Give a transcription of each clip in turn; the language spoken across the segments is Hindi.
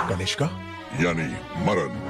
कनिष्का यानी मरण।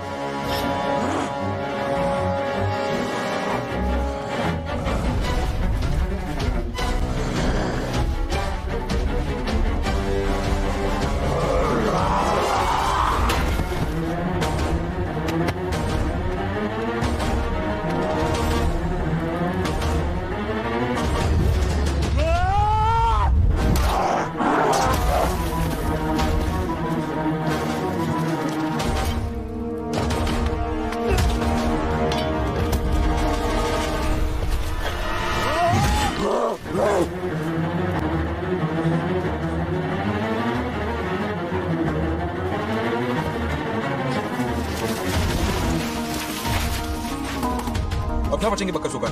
अब क्या बचेंगे बकसों का?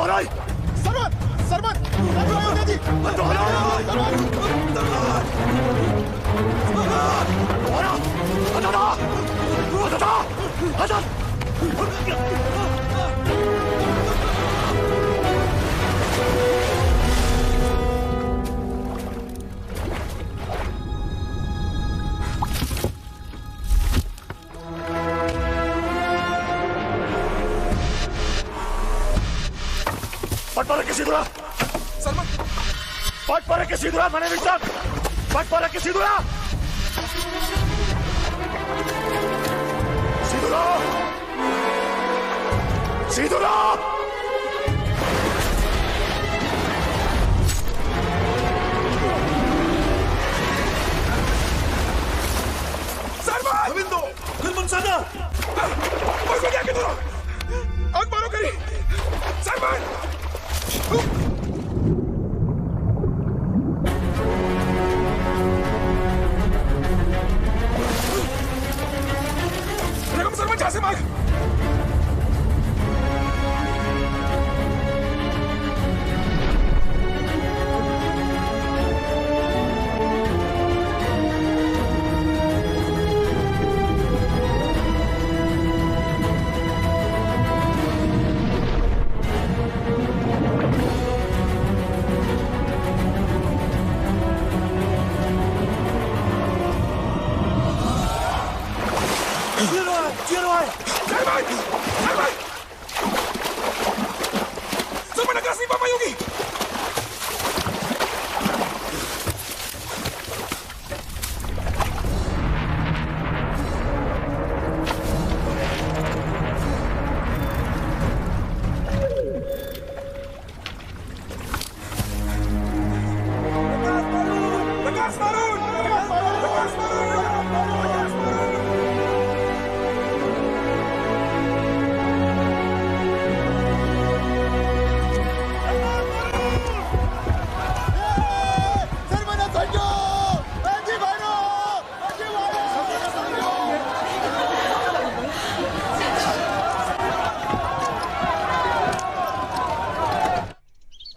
दोहराई। सरवन सरवन अयोध्या जी दोहराई। दोहरा। अदादा। अदादा। अदादा। पटपरा के सिद्धुरा सलमान पटपरा के सिद्धुरा मैंने विचार पटपरा के सिद्धुरा सिद्धुरा सिद्धुरा सलमान अविंदो निर्मल सादा और को क्या किधर आग मारो करी सलमान रकम सलमान जहां से मार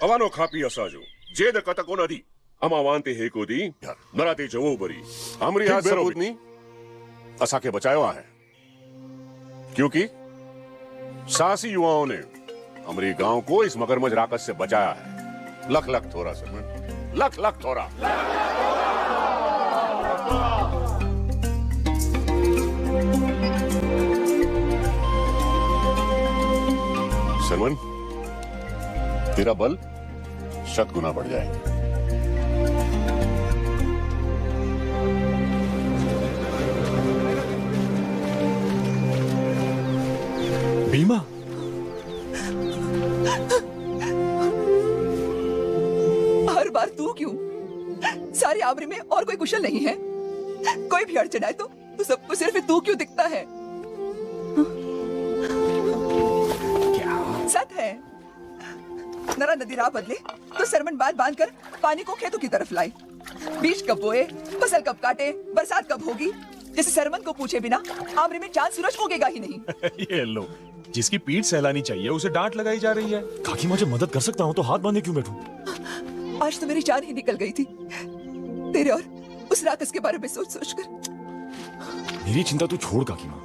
अवानो खापी असाजो जेद कतको नदी अमावांते हेकोदी नराते जवोबरी हमरी हाथ सबूतनी असा के बचाया है क्योंकि साहसी युवाओं ने हमारे गांव को इस मगरमच्छ राक्षस से बचाया है। लख लख थोड़ा सलमान लख लख थोड़ा सलमान तेरा बल 100 गुना बढ़ जाएगा। भीमा हर बार तू क्यों? सारी आबरी में और कोई कुशल नहीं है? कोई भी अड़चन आए तो सबको सिर्फ तू क्यों दिखता है? क्या सच है? नरा नदी राह बदले तो सरमन बांध बांध कर पानी को खेतों की तरफ लाए। बीज कब बोए, फसल कब काटे, बरसात कब होगी, जैसे सरमन को पूछे बिना आमरे में चांद सूरज उगेगा ही नहीं। ये लो, जिसकी पीठ सहलानी चाहिए उसे डांट लगाई जा रही है। काकी माँ जब मदद कर सकता हूँ तो हाथ बांधे क्यों बैठूं? आज तो मेरी जान ही निकल गई थी तेरे और उस राक्षस के बारे में सोच सोच कर। मेरी चिंता तू छोड़ काकी माँ।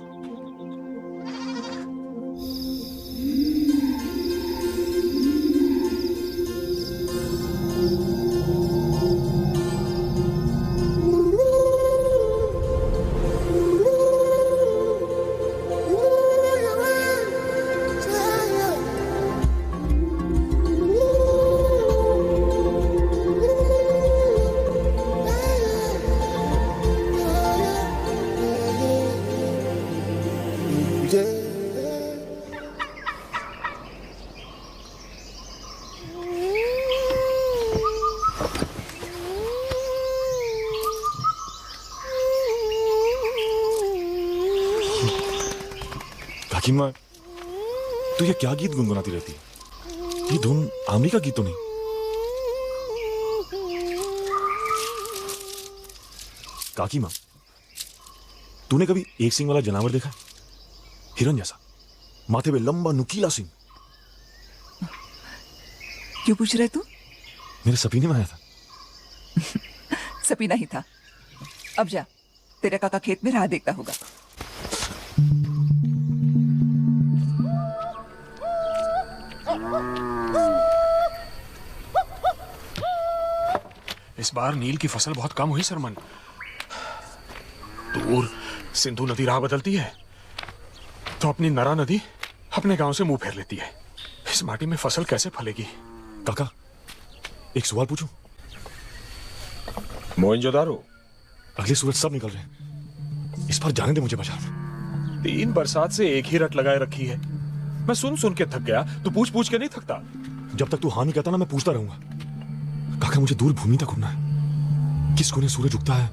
काकी माँ, तू ये क्या गीत गुनगुनाती रहती है? ये धुन आमरी का गीत तो नहीं? काकी माँ, तूने कभी एक सिंग वाला जानवर देखा? हिरन जैसा, माथे पे लंबा नुकीला सिंग। क्यों पूछ रहे तू? मेरे सपने में आया था। सपीना ही था। अब जा, तेरा काका खेत में राह देखता होगा। इस बार नील की फसल बहुत कम हुई सरमन। दूर सिंधु नदी राह बदलती है तो अपनी नरा नदी अपने गांव से मुंह फेर लेती है। इस माटी में फसल कैसे फलेगी? काका, एक सवाल पूछूं? मोहनजोदारो, अगले सूरज सब निकल रहे हैं, इस बार जाने दे मुझे बाजार में। 3 बरसात से एक ही रट लगाए रखी है। मैं सुन सुन के थक गया। तू पूछ पूछ के नहीं थकता? जब तक तू हाँ नहीं कहता ना, मैं पूछता रहूंगा। काका, मुझे दूर भूमि तक घूमना है। किस कोने सूरज उगता है,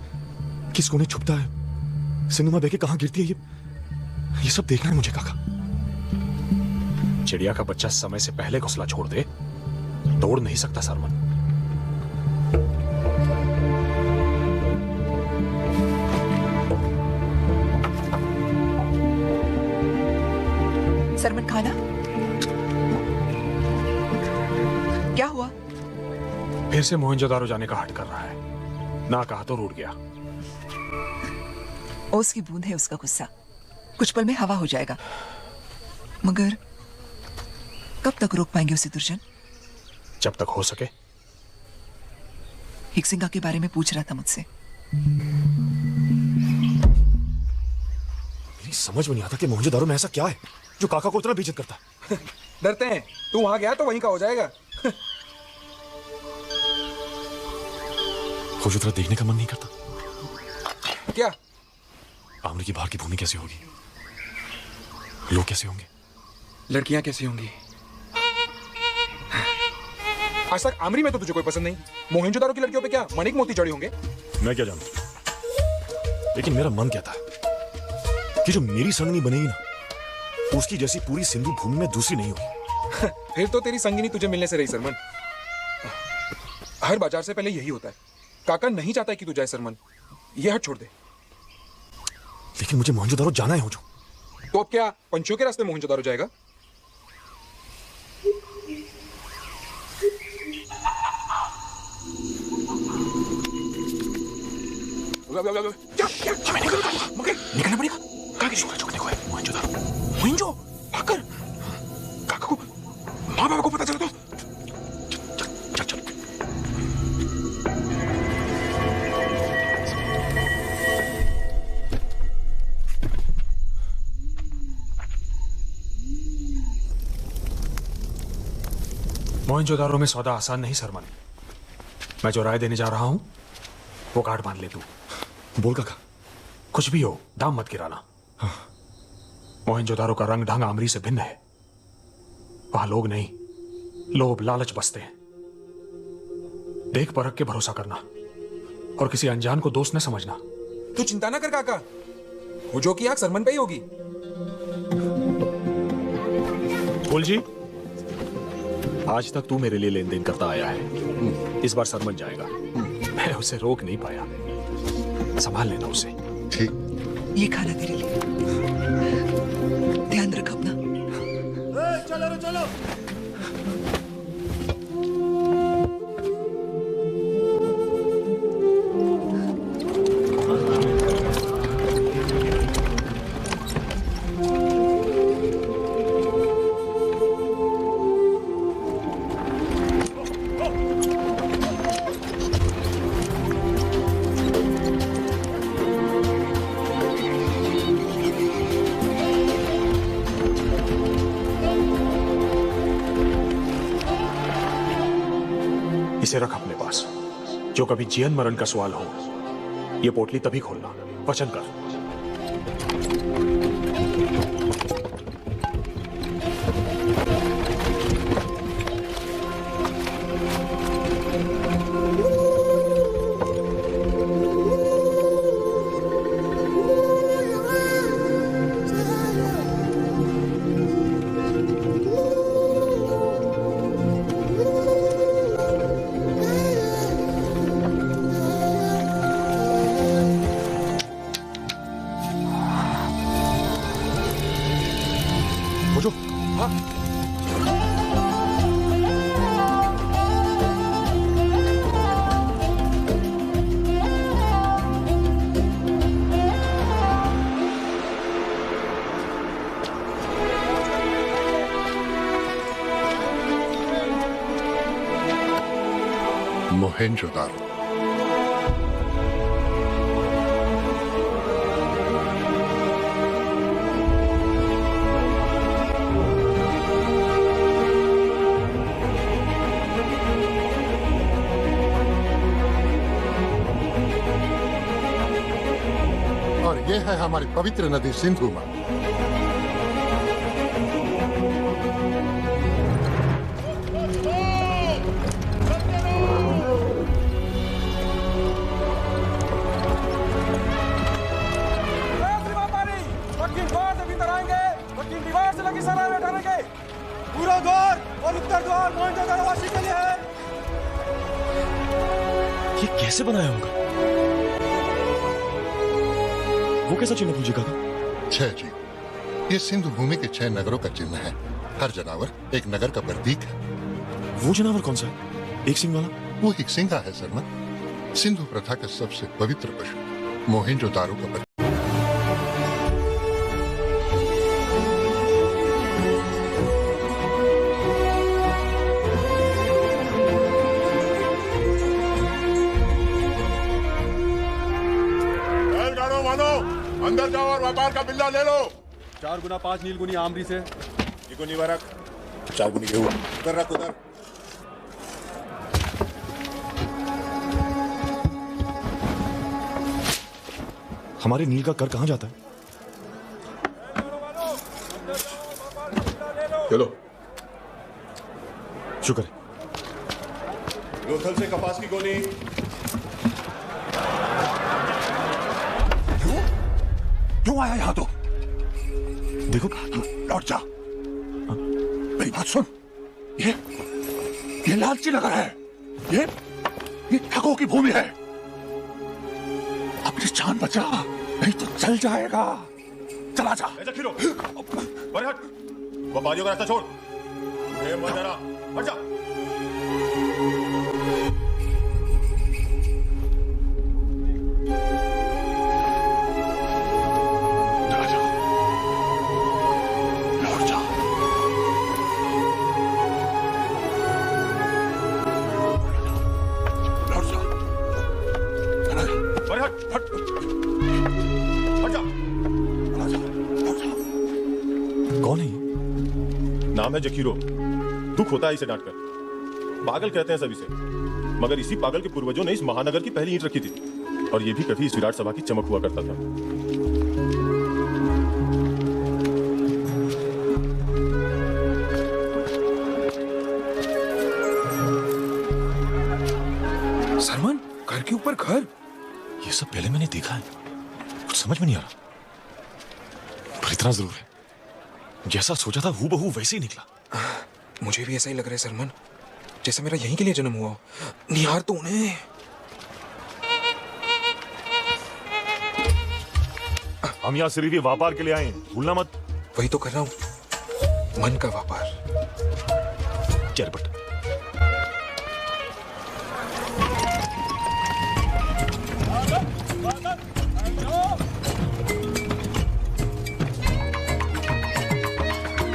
किस कोने छुपता है, सिनेमा देखे कहां गिरती है, ये सब देखना है मुझे काका। चिड़िया का बच्चा समय से पहले घोंसला छोड़ दे, तोड़ नहीं सकता सरमन। सरमन, खाना क्या हुआ? फिर से मोहनजोदारो जाने का हट कर रहा है। ना कहा तो रूठ गया। ओस की बूंद है उसका गुस्सा, कुछ पल में हवा हो जाएगा। मगर कब तक रोक पाएंगे उसे दुर्जन? जब तक हो सके। हिक्सिंगा के बारे में पूछ रहा था मुझसे। मेरी समझ में नहीं आता कि मोहनजोदारो में ऐसा क्या है जो काका को इतना बेइज्जत करता है। डरते हैं, तू वहां गया तो वहीं का हो जाएगा। मुझे तेरा देखने का मन नहीं करता। क्या? आमरी की बाहर की भूमि कैसी होगी, लोग कैसे होंगे, लड़कियां कैसी होंगी? आज तक आमरी में तो तुझे कोई पसंद नहीं। मोहनजोदारो की लड़कियों पे क्या मणिक मोती चढ़े होंगे? मैं क्या जानूं, लेकिन मेरा मन कहता है कि जो मेरी संगनी बनेगी ना, उसकी जैसी पूरी सिंधु भूमि में दूसरी नहीं होगी। फिर तो तेरी संगिनी तुझे मिलने से रही सरमन। हर बाजार से पहले यही होता है। काका नहीं चाहता कि तू जाए सरमन, ये हट छोड़ दे। लेकिन मुझे मोहनजोदारो जाना है। हो जो तो अब क्या पंछियों के रास्ते मोहनजोदारो जाएगा? क्या हमें निकलना पड़ेगा। कहाँ की सूरज उगने को है? मोहनजोदारो। मोहनजो भागकर काका को, माँ बाबा को पता चला तो चल चल। मोहनजोदारो में सौदा आसान नहीं सरमन। मैं जो राय देने जा रहा हूं वो गांठ बांध ले तू। बोल काका। कुछ भी हो, दाम मत गिराना। हाँ। मोहनजोदारो का रंग ढंग आमरी से भिन्न है। वहां लोग नहीं, लोभ लालच बसते हैं। देख परख के भरोसा करना और किसी अनजान को दोस्त न समझना। तू चिंता ना कर काका, वो जो की आग सरमन पे ही होगी। बोल जी, आज तक तू मेरे लिए लेन देन करता आया है। इस बार सरमन जाएगा। मैं उसे रोक नहीं पाया। संभाल लेना उसे। ठीक। ये खाना तेरे लिए, ध्यान रख अपना। चलो रे चलो। इसे रख अपने पास। जो कभी जीवन मरण का सवाल हो, ये पोटली तभी खोलना। वचन कर। मोहेंजोदारो। और ये है हमारी पवित्र नदी सिंधु मां। पूरा द्वार और उत्तर द्वार मोहनजोदड़ो वासी के लिए है। ये कैसे बनाया होगा? वो कैसा चिन्ह पूजे काका? 6 जी, ये सिंधु भूमि के 6 नगरों का चिन्ह है। हर जनावर एक नगर का प्रतीक है। वो जनावर कौन सा है? एक सिंह वाला? वो एक सिंहा है सरमन। सिंधु प्रथा का सबसे पवित्र पशु मोहेंजोदारो का प्रतीक। अंदर जाओ और व्यापार का बिल्ला ले लो। 4 गुना 5 नील गुनी आमरी से। गुनी वरक 4 गुनी गेहूं उधर रख उधर। हमारे नील का कर कहां जाता है? चलो। शुक्र। लोथल से कपास की गोली। क्यों आया यहाँ तो? देखो लौट जा। मेरी बात सुन। ये लालची नगर है। ये ठगों की भूमि है। अपनी जान बचा, नहीं तो चल जाएगा। चला जा। खीरो हट। व्यापारियों का रास्ता छोड़। मत जरा हट जा। कौन है ये? नाम है जखीरो। दुख होता है इसे डांटकर। पागल कहते हैं सभी से, मगर इसी पागल के पूर्वजों ने इस महानगर की पहली ईंट रखी थी और ये भी कभी इस विराट सभा की चमक हुआ करता था। सरमन, घर के ऊपर घर। ये सब पहले मैंने देखा है, कुछ समझ में नहीं आ रहा, पर इतना जरूर है, जैसा सोचा था हूबहू वैसे ही निकला। मुझे भी ऐसा ही लग रहा है सरमन, जैसे मेरा यहीं के लिए जन्म हुआ। निहार तो उन्हें। हम यहाँ सिर्फ ये व्यापार के लिए आए हैं, भूलना मत। वही तो कर रहा हूँ, मन का व्यापार। चरपट।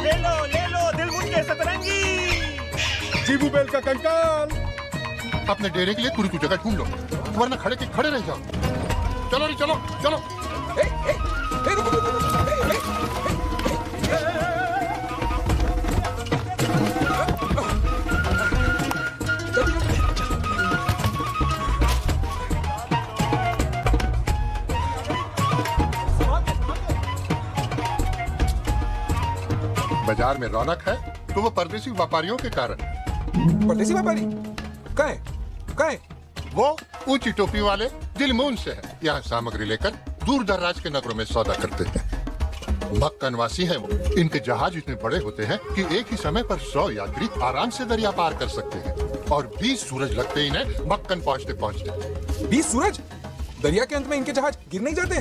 ले लो दिल मुझ के सतरंगी। जीबू बेल का कंकाल। अपने डेरे के लिए पूरी जगह ढूंढ लो, वरना खड़े के खड़े रह जाओ। चलो रे चलो चलो। बाजार में रौनक है तो वो परदेसी व्यापारियों के कारण। परदेसी व्यापारी कहाँ है? वो ऊंची टोपी वाले दिलमून से है, यहाँ सामग्री लेकर दूर दराज के नगरों में सौदा करते हैं। मक्कन वासी हैं वो। इनके जहाज इतने बड़े होते हैं कि एक ही समय पर 100 यात्री आराम से दरिया पार कर सकते हैं, और 20 सूरज लगते ही इन्हें मक्कन पहुँचते पहुँचते। 20 सूरज? दरिया के अंत में इनके जहाज गिर नहीं जाते?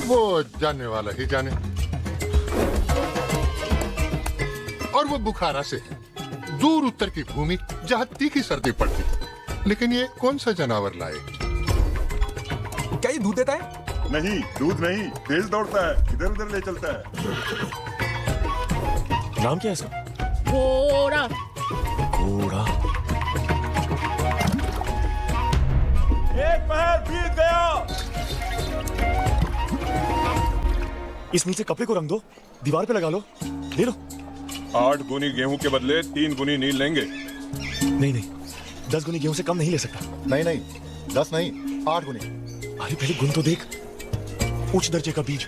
वो जानने वाला ही जाने। और वो बुखारा से है, दूर उत्तर की भूमि जहाँ तीखी सर्दी पड़ती है। लेकिन ये कौन सा जानवर लाए? क्या ये दूध देता है? नहीं, दूध नहीं, तेज दौड़ता है, इधर उधर ले चलता है। नाम क्या है इसका? घोड़ा। घोड़ा। एक पहर बीत गया। इस नीचे कपड़े को रंग दो, दीवार पे लगा लो, ले लो। 8 गुनी गेहूं के बदले 3 गुनी नील लेंगे। नहीं नहीं, 10 गुनी गेहूं से कम नहीं ले सकता। नहीं नहीं, 10 नहीं, 8 गुनी। अरे पहले गुण तो देख। उच्च दर्जे का बीज,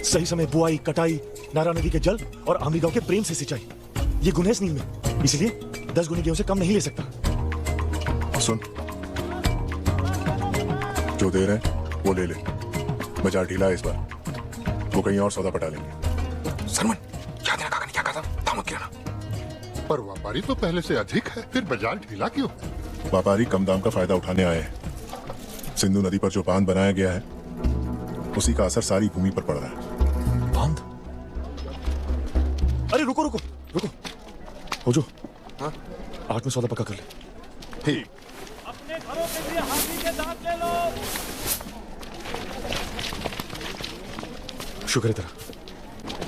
सही समय बुआई, कटाई, नारा नदी के जल और आमरी गांव के प्रेम से सिंचाई, ये गुण है इस नील में। इसलिए 10 गुनी गेहूं से कम नहीं ले सकता। सुन, जो दे रहे हैं वो ले ले। बाजार ढीला है इस बार, वो कहीं और सौदा पटा लेंगे। सरमन, याद है ना काका ने क्या कहा था? दामद गिराना। पर व्यापारी तो पहले से अधिक है, फिर बाजार ढीला क्यों? व्यापारी कम दाम का फायदा उठाने आए हैं। सिंधु नदी पर जो बांध बनाया गया है, उसी का असर सारी भूमि पर पड़ रहा है। बांध? अरे रुको रुको रुको, हो जो। हाँ? 8 में सौदा पक्का कर ले। ठीक। अपने घरों के लिए हाथी के दांत ले लो। शुक्र है तेरा।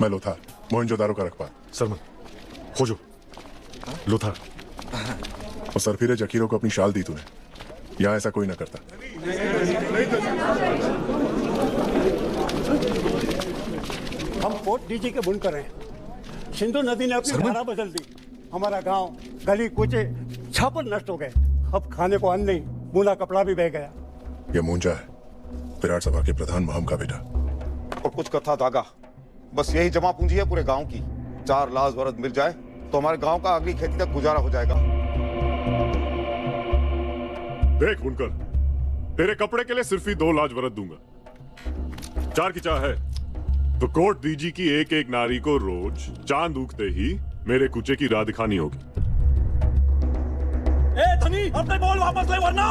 मैं लोथार, मोहनजोदारो का रखवार। सरमन, हो जो। लोथार। और सरफिरे जकीरों को अपनी शाल दी तूने, यहाँ ऐसा कोई ना करता। हम पोर्ट डीजी के बुनकर हैं। सिंधु नदी ने अपनी धारा बदल दी। हमारा गांव, गली कूचे छापर नष्ट हो गए। अब खाने को अन्न नहीं, बुना कपड़ा भी बह गया। यह मूंजा है, विराट सभा के प्रधान महम का बेटा। और कुछ कथा धागा, बस यही जमा पूंजी है पूरे गांव की। 4 लाख वर्द मिल जाए तो हमारे गांव का अगली खेती तक गुजारा हो जाएगा। देख बुनकर, तेरे कपड़े के लिए सिर्फ ही 2 लाख वरद दूंगा। 4 की चाह है तो कोर्ट दीजी की एक एक नारी को रोज चांद उगते ही मेरे कुचे की राह दिखानी होगी। ए धनी, अपने बोल वापस ले वरना।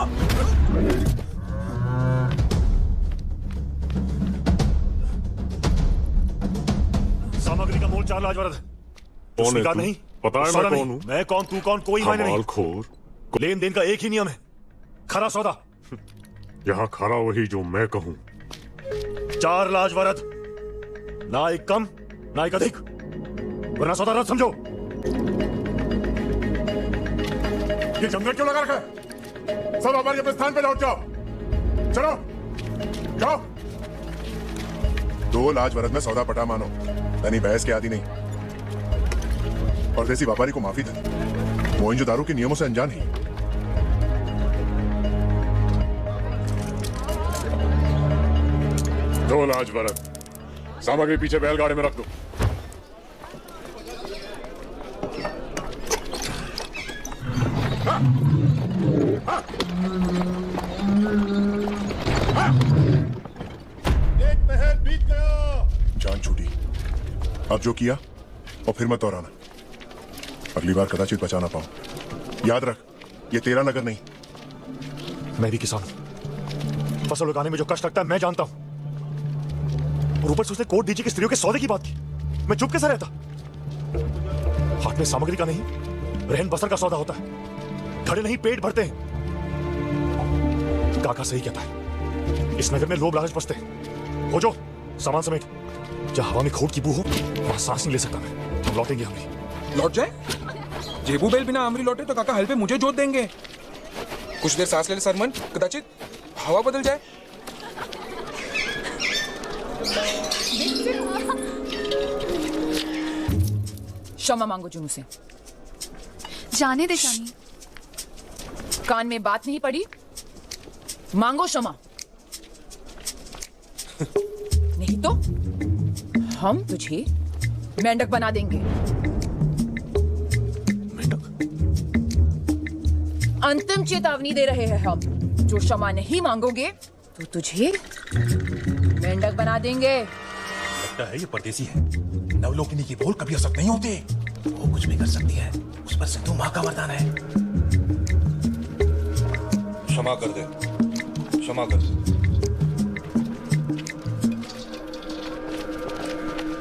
सामग्री का मोल 4 लाख वरद। कौन है तू? नहीं पता है मैं कौन हूँ? मैं कौन, तू कौन, कोई मायने नहीं। खोर। लेन देन का एक ही नियम है, खरा सौदा। यहाँ खरा वही जो मैं कहूँ। 4 लाख वरद, ना एक कम ना एक अधिक, वरना सौदा रद्द समझो। ये जंगल क्यों लगा रखा है? सब व्यापारी अपने स्थान पे लौट जाओ। चलो जाओ। 2 लाख वरद में सौदा पटा मानो, यानी बहस के आदि नहीं। और देसी व्यापारी को माफी दे, मोहनजोदारो के नियमों से अनजान ही। दो लाख वरद, सामग्री पीछे बैलगाड़ी में रख दो। एक पहर बीत गया। जान छूटी, अब जो किया और फिर मत दोहराना। अगली बार कदाचित बचा ना पाऊं। याद रख, ये तेरा नगर नहीं। मैं भी किसान हूं, फसल उगाने में जो कष्ट लगता है मैं जानता हूं। और ऊपर से उसने कोर्ट डीजी की स्त्रियों के सौदे की बात की, मैं चुप कैसा रहता? हाथ में सामग्री का नहीं, रहन बसर का सौदा होता है। खड़े नहीं पेट भरते हैं। काका सही कहता है, इस नगर में लोभ लालच बसते हैं। हो जो, सामान समेट। जहां हवा में खोट की बू हो, वहां सांस नहीं ले सकता मैं। हम लौटेंगे अमरी। लौट जाए? जेबू बेल बिना अमरी लौटे तो काका हल पे मुझे जोत देंगे। कुछ देर सांस ले ले सरमन, कदाचित हवा बदल जाए। क्षमा मांगो जुनू से। जाने दे शानी। कान में बात नहीं पड़ी, मांगो क्षमा। नहीं तो हम तुझे मेंढक बना देंगे। मेंढक? अंतिम चेतावनी दे रहे हैं हम। जो क्षमा नहीं मांगोगे तो तुझे मेंढक बना देंगे। लगता है ये परदेसी है। नवलोकिनी की बोल कभी असर नहीं होती। वो कुछ भी कर सकती है, उस पर सिंधु मां का वरदान है। क्षमा कर दे, क्षमा कर।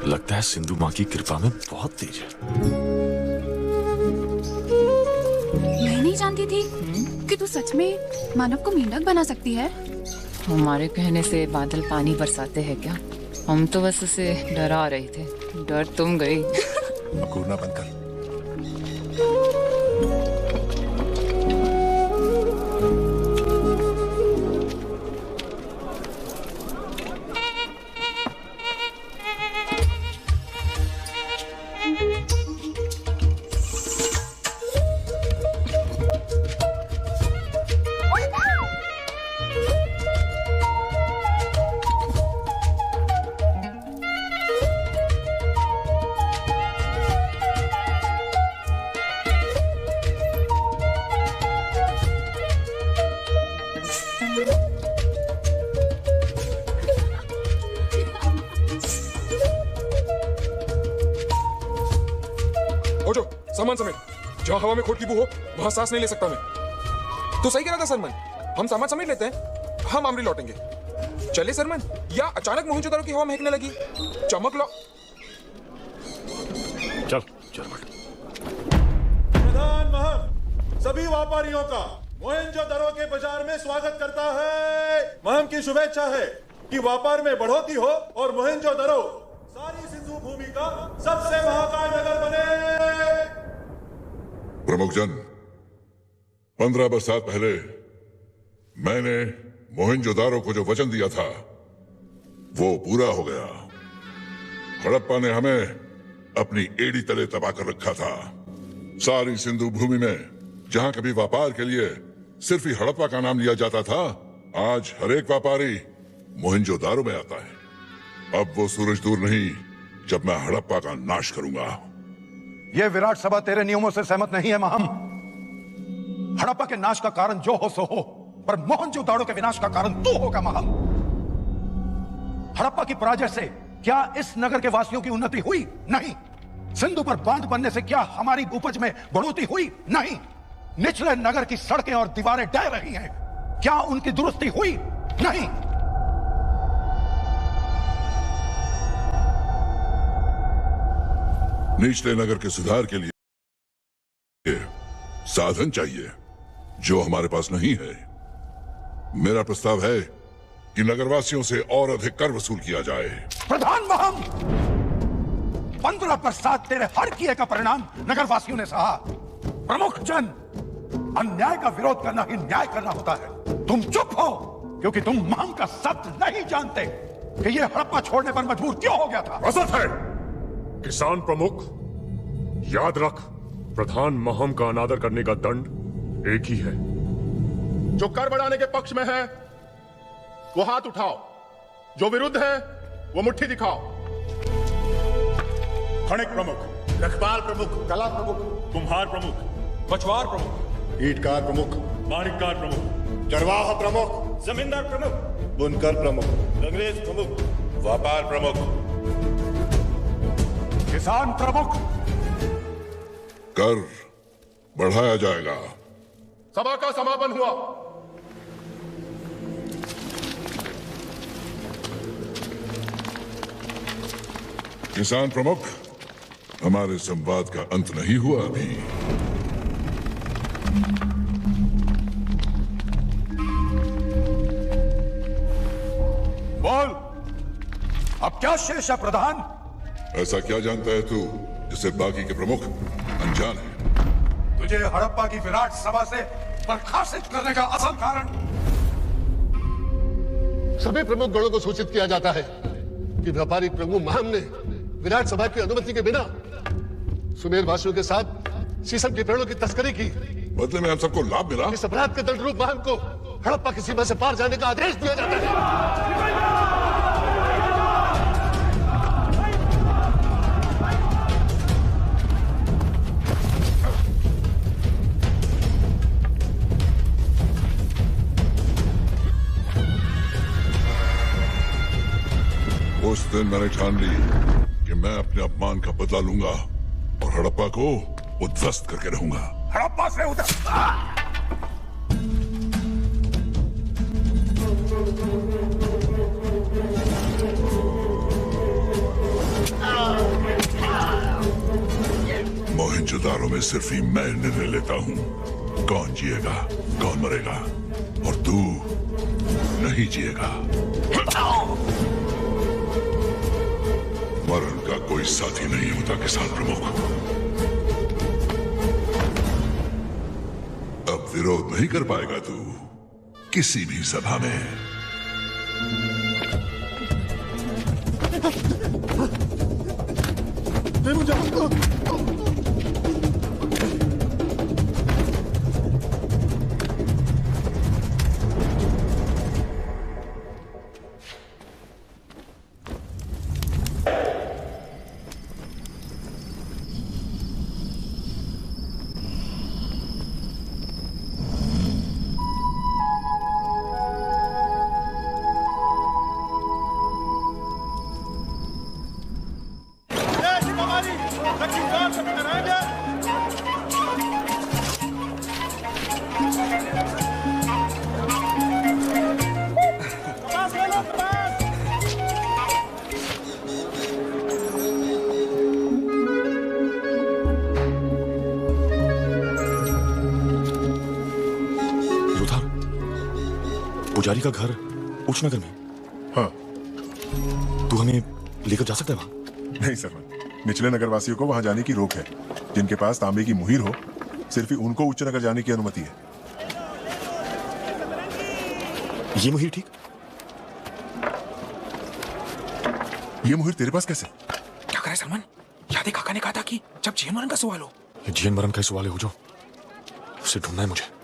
लगता है सिंधु मां की कृपा में बहुत तेज है। मैं नहीं जानती थी कि तू सच में मानव को मेंढक बना सकती है। हमारे कहने से बादल पानी बरसाते हैं क्या? हम तो बस उसे डरा रहे थे। डर तुम गई। अब घूरना बंद कर। ओजो सामान समेट। जहाँ हवा में खोट की बू हो वहां सांस नहीं ले सकता मैं। तो सही कह रहा था सरमन, हम सामान समेट लेते हैं, हम आमरी लौटेंगे। चले सरमन, या अचानक मोहनजोदारो की हवा महकने लगी, चमक लो। चल चल प्रधान महम सभी व्यापारियों का मोहनजोदारो के बाजार में स्वागत करता है। महम की शुभेच्छा है कि व्यापार में बढ़ोतरी हो और मोहनजोदारो सारी सिंधु भूमि का सबसे महाकाय नगर बने। प्रमुख जन, 15 बरसात पहले मैंने मोहनजोदारो को जो वचन दिया था वो पूरा हो गया। हड़प्पा ने हमें अपनी एड़ी तले दबा कर रखा था। सारी सिंधु भूमि में जहां कभी व्यापार के लिए सिर्फ ही हड़प्पा का नाम लिया जाता था, आज हर एक व्यापारी मोहनजोदारो में आता है। अब वो सूरज दूर नहीं जब मैं हड़प्पा का नाश करूंगा। ये विराट सभा तेरे नियमों से सहमत नहीं है महम। हड़प्पा के नाश का कारण जो हो सो हो, पर मोहनजोदारो के विनाश का कारण तू होगा महम। हड़प्पा की पराजय से क्या इस नगर के वासियों की उन्नति हुई? नहीं। सिंधु पर बांध बनने से क्या हमारी उपज में बढ़ोतरी हुई? नहीं। निचले नगर की सड़कें और दीवारें ढह रही हैं, क्या उनकी दुरुस्ती हुई? नहीं। निचले नगर के सुधार के लिए साधन चाहिए जो हमारे पास नहीं है। मेरा प्रस्ताव है कि नगरवासियों से और अधिक कर वसूल किया जाए। प्रधान महम, 15 बरसात तेरे हर किए का परिणाम नगरवासियों ने सहा। प्रमुख जन, अन्याय का विरोध करना ही न्याय करना होता है। तुम चुप हो क्योंकि तुम महम का सत्य नहीं जानते कि यह हड़प्पा छोड़ने पर मजबूर क्यों हो गया था। असत है किसान प्रमुख, याद रख, प्रधान महम का अनादर करने का दंड एक ही है। जो कर बढ़ाने के पक्ष में है वो हाथ उठाओ, जो विरुद्ध है वो मुट्ठी दिखाओ। खनिक प्रमुख, रखवाल प्रमुख, कला प्रमुख, कुम्हार प्रमुख, मछुआर प्रमुख, ईंटकार प्रमुख, माणिककार प्रमुख, चरवाहा प्रमुख, जमींदार प्रमुख, बुनकर प्रमुख, अंग्रेज प्रमुख, व्यापार प्रमुख, किसान प्रमुख। कर बढ़ाया जाएगा। सभा का समापन हुआ। किसान प्रमुख, हमारे संवाद का अंत नहीं हुआ अभी। बोल, अब क्या शेष है प्रधान? ऐसा क्या जानता है तू जिससे बाकी के प्रमुख अनजान है? तुझे हड़प्पा की विराट सभा से बर्खास्त करने का असल कारण? सभी प्रमुख गणों को सूचित किया जाता है कि व्यापारी प्रमुख महम ने विराट सभा की अनुमति के बिना सुमेर वासियों के साथ शीशम के पेड़ों की तस्करी की। बदले में हम सबको लाभ मिला। इस अपराध के दंडरूप महम को हड़प्पा की सीमा से पार जाने का आदेश दिया जाता है। उस दिन मैंने ठान ली कि मैं अपने अपमान का बदला लूंगा और हड़प्पा को उद्ध्वस्त करके रहूंगा। हड़प्पा से उधर। मोहनजोदारो में सिर्फ ही मैं निर्णय लेता हूँ कौन जिएगा कौन मरेगा, और तू नहीं जिएगा। मरण का कोई साथी नहीं होता किसान प्रमुख। अब विरोध नहीं कर पाएगा तू किसी भी सभा में। लक्ष्मी कभी कराएंगे पुजारी का घर उच्चनगर में? हाँ। तू हमें लेकर जा सकता है वहां? नहीं सरवन, निचले नगर वासियों को वहां जाने की रोक है। जिनके पास तांबे की मुहीर हो, सिर्फ ही उनको उच्च नगर जाने की अनुमति है। ये मुहीर ठीक? ये मुहीर तेरे पास कैसे? क्या करे सलमान? याद है काका ने कहा था कि जब जीवन मरण का सवाल हो। ये जीवन मरण का सवाल हो जो उसे ढूंढना है मुझे।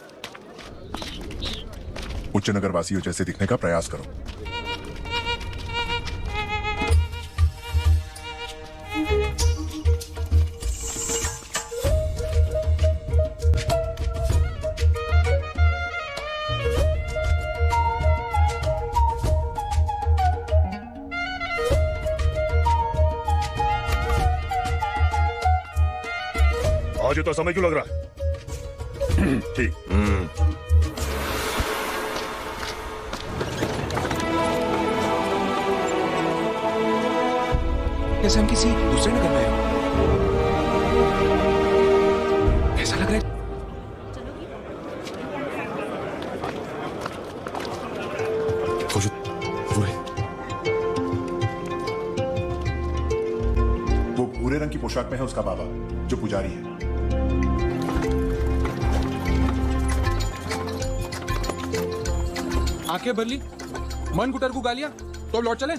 उच्च नगर वासियों जैसे दिखने का प्रयास करो। आज तो समय क्यों लग रहा है? ठीक। जैसे हम किसी दूसरे नगर में हैं। ऐसा लग रहा है। वो भूरे रंग की पोशाक में है उसका बाबा, जो पुजारी है। आंखें भर ली, मन गुटर को गालियां, तो अब लौट चले।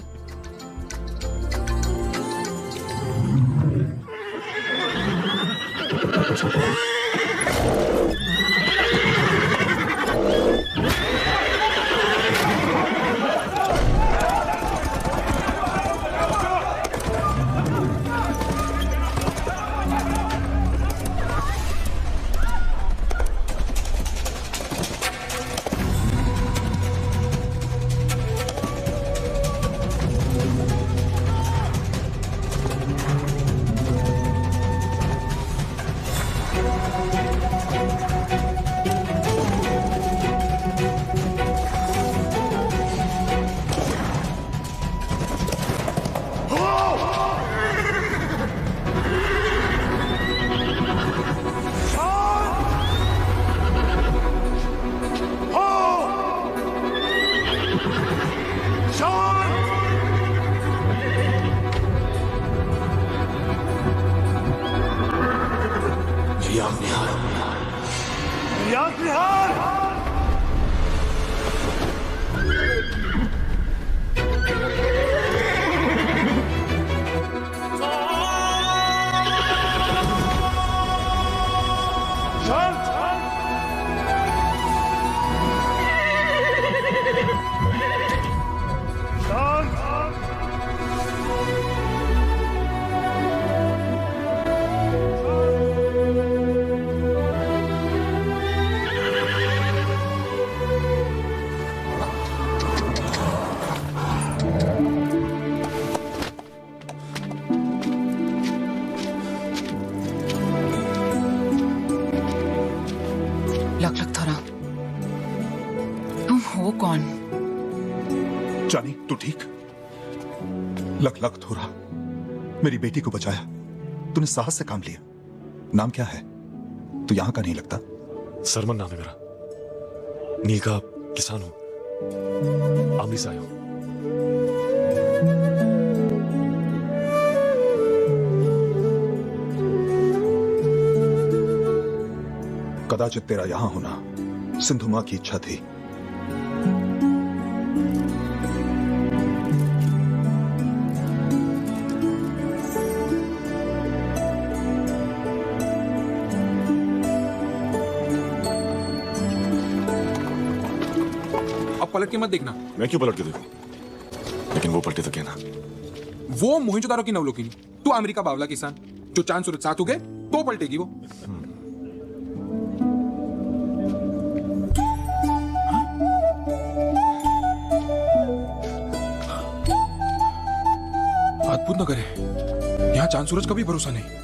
जानी तू ठीक? लख लख थोड़ा मेरी बेटी को बचाया। तूने साहस से काम लिया। नाम क्या है? तू यहां का नहीं लगता। सरमन नाम है मेरा। नील का किसान हूं, आमरी से आया हूं। कदाचित तेरा यहां होना सिंधु मां की इच्छा थी। पलट के मत देखना। मैं क्यों पलट के देखूं? लेकिन वो पलटे तो क्या ना। वो मोहिंजोदारो की नवलोकिनी, तू अमेरिका बावला किसान। जो चांद सूरज साथ हो गए तो पलटेगी वो। अद्भुत नगर है, यहाँ चांद सूरज का भी भरोसा नहीं।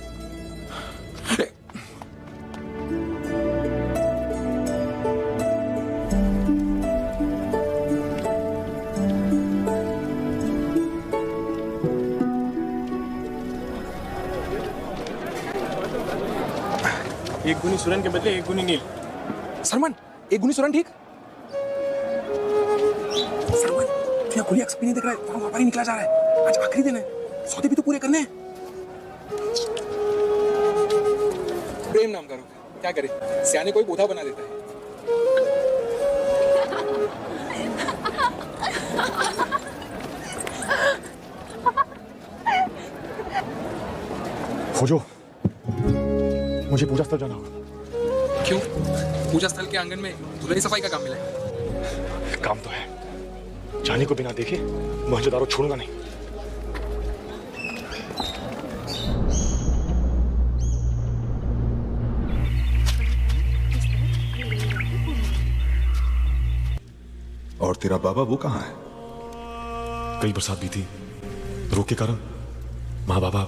एक गुनी सुरन के बदले एक गुनी नील। सरमन, एक गुनी सुरन ठीक? खुली आंख से नहीं देख रहा है, वहां व्यापारी निकला जा रहा है। आज आखिरी दिन है, सौदे भी तो पूरे करने हैं। प्रेम नाम करो, क्या करे, सियाने कोई बोधा बना देता है। खोजो, मुझे पूजा स्थल जाना होगा। क्यों? पूजा स्थल के आंगन में धुलाई सफाई का काम मिला है। काम तो है, जाने को बिना देखे मोहनजोदारो छोड़ूंगा नहीं। और तेरा बाबा वो कहाँ है? कई बरसात बीती, रोग के कारण माँ बाबा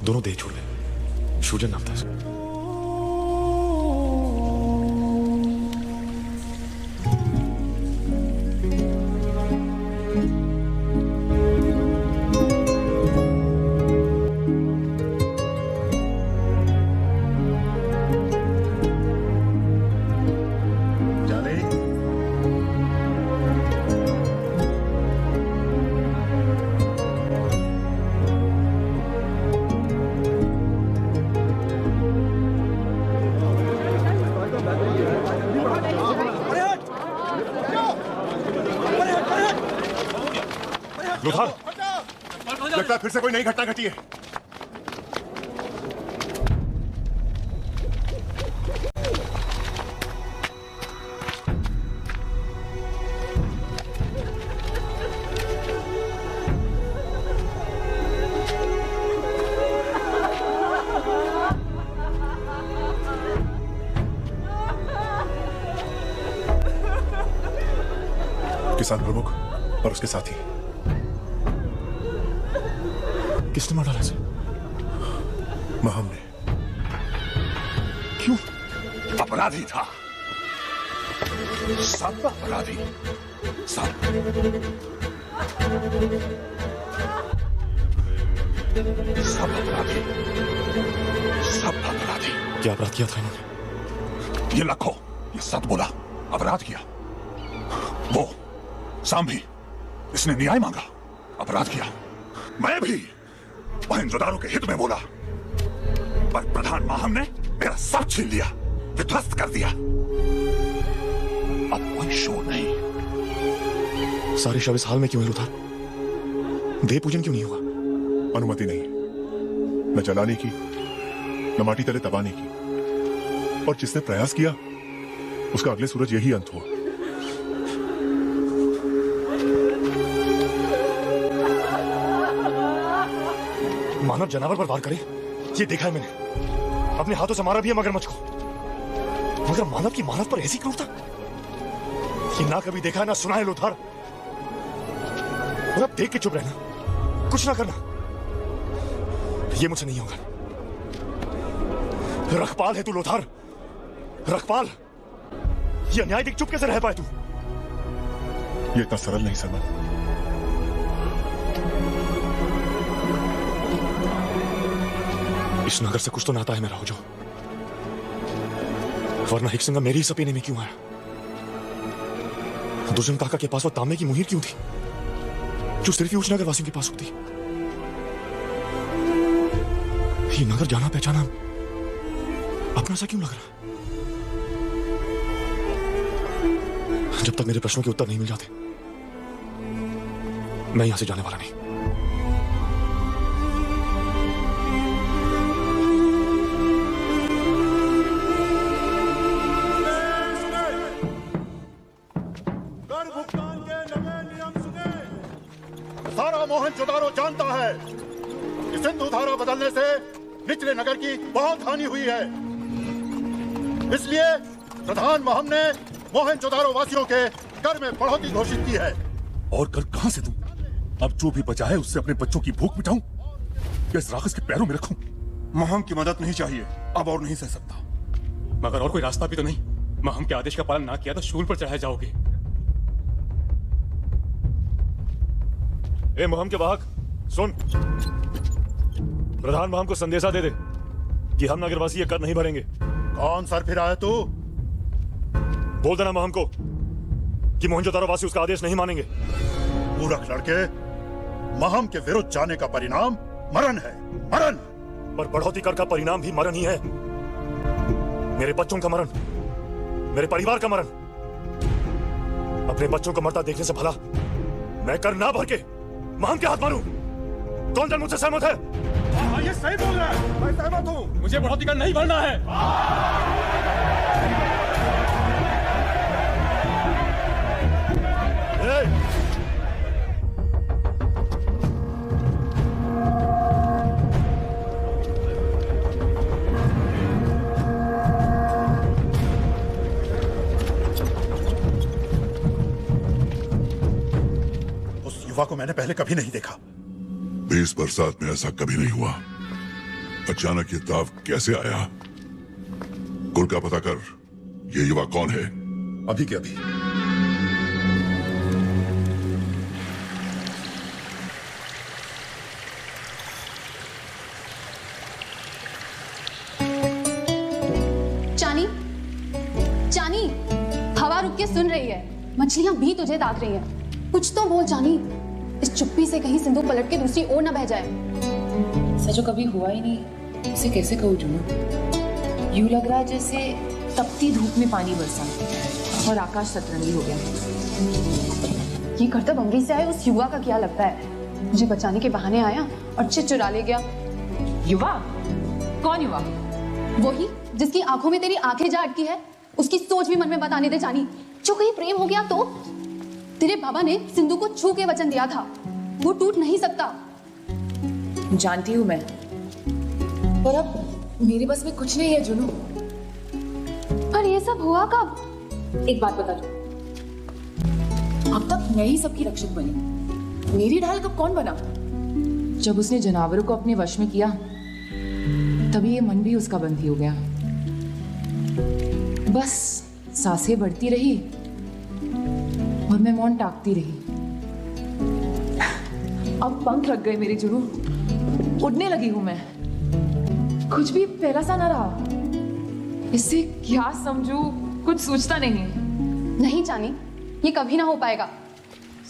दोनों देह छोड़ गए। शूजन नाम था इसका। लोथार, लगता है फिर से कोई नई घटना घटी है। किसान प्रमुख और उसके साथी। किसने मारा इसे? महम ने। क्यों? अपराधी था, सब अपराधी, सब। सब अपराधी, सब अपराधी। क्या अपराध किया था इन्होंने? ये लखो, ये सत बोला, अपराध किया। वो सांभी, इसने न्याय मांगा, अपराध किया। मैं भी मोहनजोदारो के हित में बोला, पर प्रधान माहम ने मेरा सब छीन लिया, विध्वस्त कर दिया। अब कोई शोर नहीं। सारे शव इस हाल में क्यों है लोथार? देह पूजन क्यों नहीं हुआ? अनुमति नहीं, न जलाने की, न माटी तले दबाने की। और जिसने प्रयास किया, उसका अगले सूरज यही अंत हुआ। मानव जानवर पर वार करे, ये देखा है मैंने। अपने हाथों से मारा भी है मगरमच्छ को, मगर मानव की मानव पर ऐसी क्रूरता, ये ना कभी देखा है ना सुना है लोथार। और अब देख के चुप रहना, कुछ ना करना, ये मुझसे नहीं होगा। रखपाल है तू लोथार, रखपाल। ये अन्याय देख चुप कैसे रह पाए तू? ये इतना सरल नहीं सरमन। इस नगर से कुछ तो नाता है मेरा हो जो, वरना हिक्सिंगा मेरी ही सपने में क्यों आया? दुष्यन काका के पास वो तांबे की मुहिर क्यों थी, जो सिर्फ ही उस नगर वासियों के पास होती? ये नगर जाना पहचाना अपना सा क्यों लग रहा? जब तक मेरे प्रश्नों के उत्तर नहीं मिल जाते, मैं यहां से जाने वाला नहीं। मोहनजोदारो जानता है कि सिंधु धारा बदलने से निचले नगर की बहुत हानि हुई है। इसलिए प्रधान महम ने मोहनजोदारो वासियों के कर में बढ़ोतरी घोषित की है। और कर कहां से दूं? अब जो भी बचा है उससे अपने बच्चों की भूख मिटाऊं या इस राक्षस के पैरों में रखूं? महम की मदद नहीं चाहिए, अब और नहीं सह सकता। मगर और कोई रास्ता भी तो नहीं। महम के आदेश का पालन ना किया तो शूल पर चढ़ाए जाओगे। ए महम के वाहक, सुन। प्रधान महम को संदेशा दे दे कि हम नगरवासी ये कर नहीं भरेंगे। कौन सर फिर आया तू? बोल देना महम को कि मोहनजोदारो वासी उसका आदेश नहीं मानेंगे। मूर्ख लड़के, महम के विरुद्ध जाने का परिणाम मरण है, मरण। पर बढ़ोतरी कर का परिणाम भी मरण ही है। मेरे बच्चों का मरण, मेरे परिवार का मरण। अपने बच्चों को मरता देखने से भला मैं कर ना भर के महम के हाथ मारूं? कौन जन मुझसे सहमत है? ये सही बोल रहा है, मैं सहमत हूं। मुझे बढ़ोतरी कर नहीं भरना है। उस युवा को मैंने पहले कभी नहीं देखा। 20 बरसात में ऐसा कभी नहीं हुआ। अचानक ये ताव कैसे आया? कुल का पता कर, ये युवा कौन है? अभी के अभी। चानी, चानी, हवा रुक के सुन रही है। मछलियां भी तुझे दाग रही हैं। कुछ तो बोल चानी। इस चुप्पी से कहीं सिंधु पलट के दूसरी ओर न बह जाए। ऐसा जो कभी हुआ ही नहीं, उसे कैसे कहूँ जुनू? यूं लग रहा है जैसे तपती धूप में पानी बरसा और आकाश सतरंगी हो गया। ये करतब अमरी से आए उस युवा का क्या लगता है? मुझे बचाने के बहाने आया और चिट चुरा ले गया। युवा? कौन युवा? वही जिसकी आंखों में तेरी आंखें जा अटकी है। उसकी सोच भी मन में बताने दे जानी। जो कहीं प्रेम हो गया तो? तेरे बाबा ने सिंधु को छू के वचन दिया था, वो टूट नहीं सकता। जानती हूँ मैं, पर अब मेरे बस में कुछ नहीं है जुनू। पर ये सब हुआ कब? एक बात बता दो, अब तक मैं ही सबकी रक्षक बनी। मेरी ढाल कब कौन बना? जब उसने जानवरों को अपने वश में किया, तभी ये मन भी उसका बंदी हो गया। बस सांसें बढ़ती रही और मैं मौन टाकती रही। अब पंख लग गए मेरे जुनू, उड़ने लगी हूं मैं। कुछ भी पहला सा ना रहा। इससे क्या समझूं, कुछ सोचता नहीं। नहीं जानी, ये कभी ना हो पाएगा।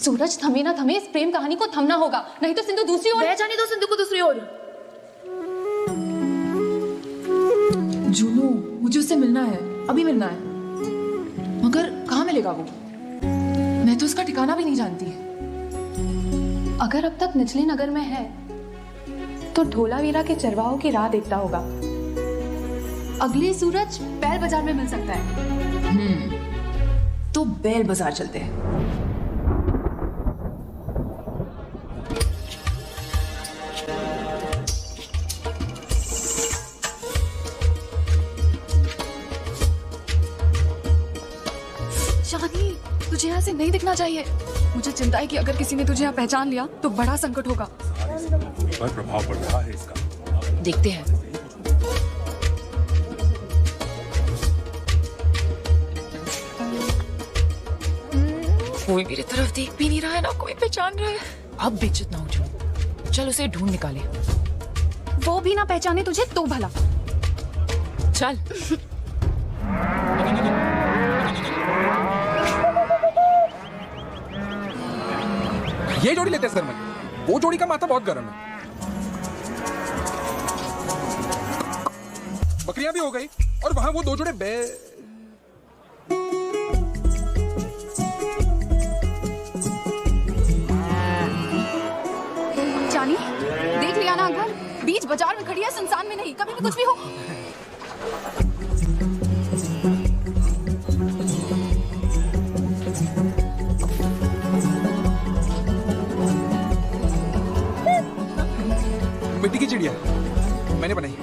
सूरज थमे ना थमे, इस प्रेम कहानी को थमना होगा, नहीं तो सिंधु दूसरी ओर। जाने दो सिंधु को दूसरी ओर। जुनू, मुझे उससे मिलना है, अभी मिलना है। मगर कहाँ मिलेगा वो? मैं तो उसका ठिकाना भी नहीं जानती। अगर अब तक निचले नगर में है तो ढोलावीरा के चरवाहों की राह देखता होगा। अगले सूरज बैल बाजार में मिल सकता है। तो बैल बाजार चलते हैं। जानी, तुझे यहाँ से नहीं दिखना चाहिए। मुझे चिंता है कि अगर किसी ने तुझे यहाँ पहचान लिया तो बड़ा संकट होगा। पर प्रभाव पड़ रहा है इसका। देखते हैं। कोई मेरी तरफ देख भी नहीं रहा है, ना कोई पहचान रहा है। अब बेइज्जत ना हो जाऊं। चल उसे ढूंढ निकाले। वो भी ना पहचाने तुझे तो भला। चल। ये जोड़ी लेते हैं सर में। वो जोड़ी का माथा बहुत गर्म है। बकरियां भी हो गई और वहां वो 2 जोड़े जानी, देख लिया ना घर, बीच बाजार में खड़ी है, सुनसान में नहीं। कभी भी कुछ भी हो। मिट्टी की चिड़िया मैंने बनाई।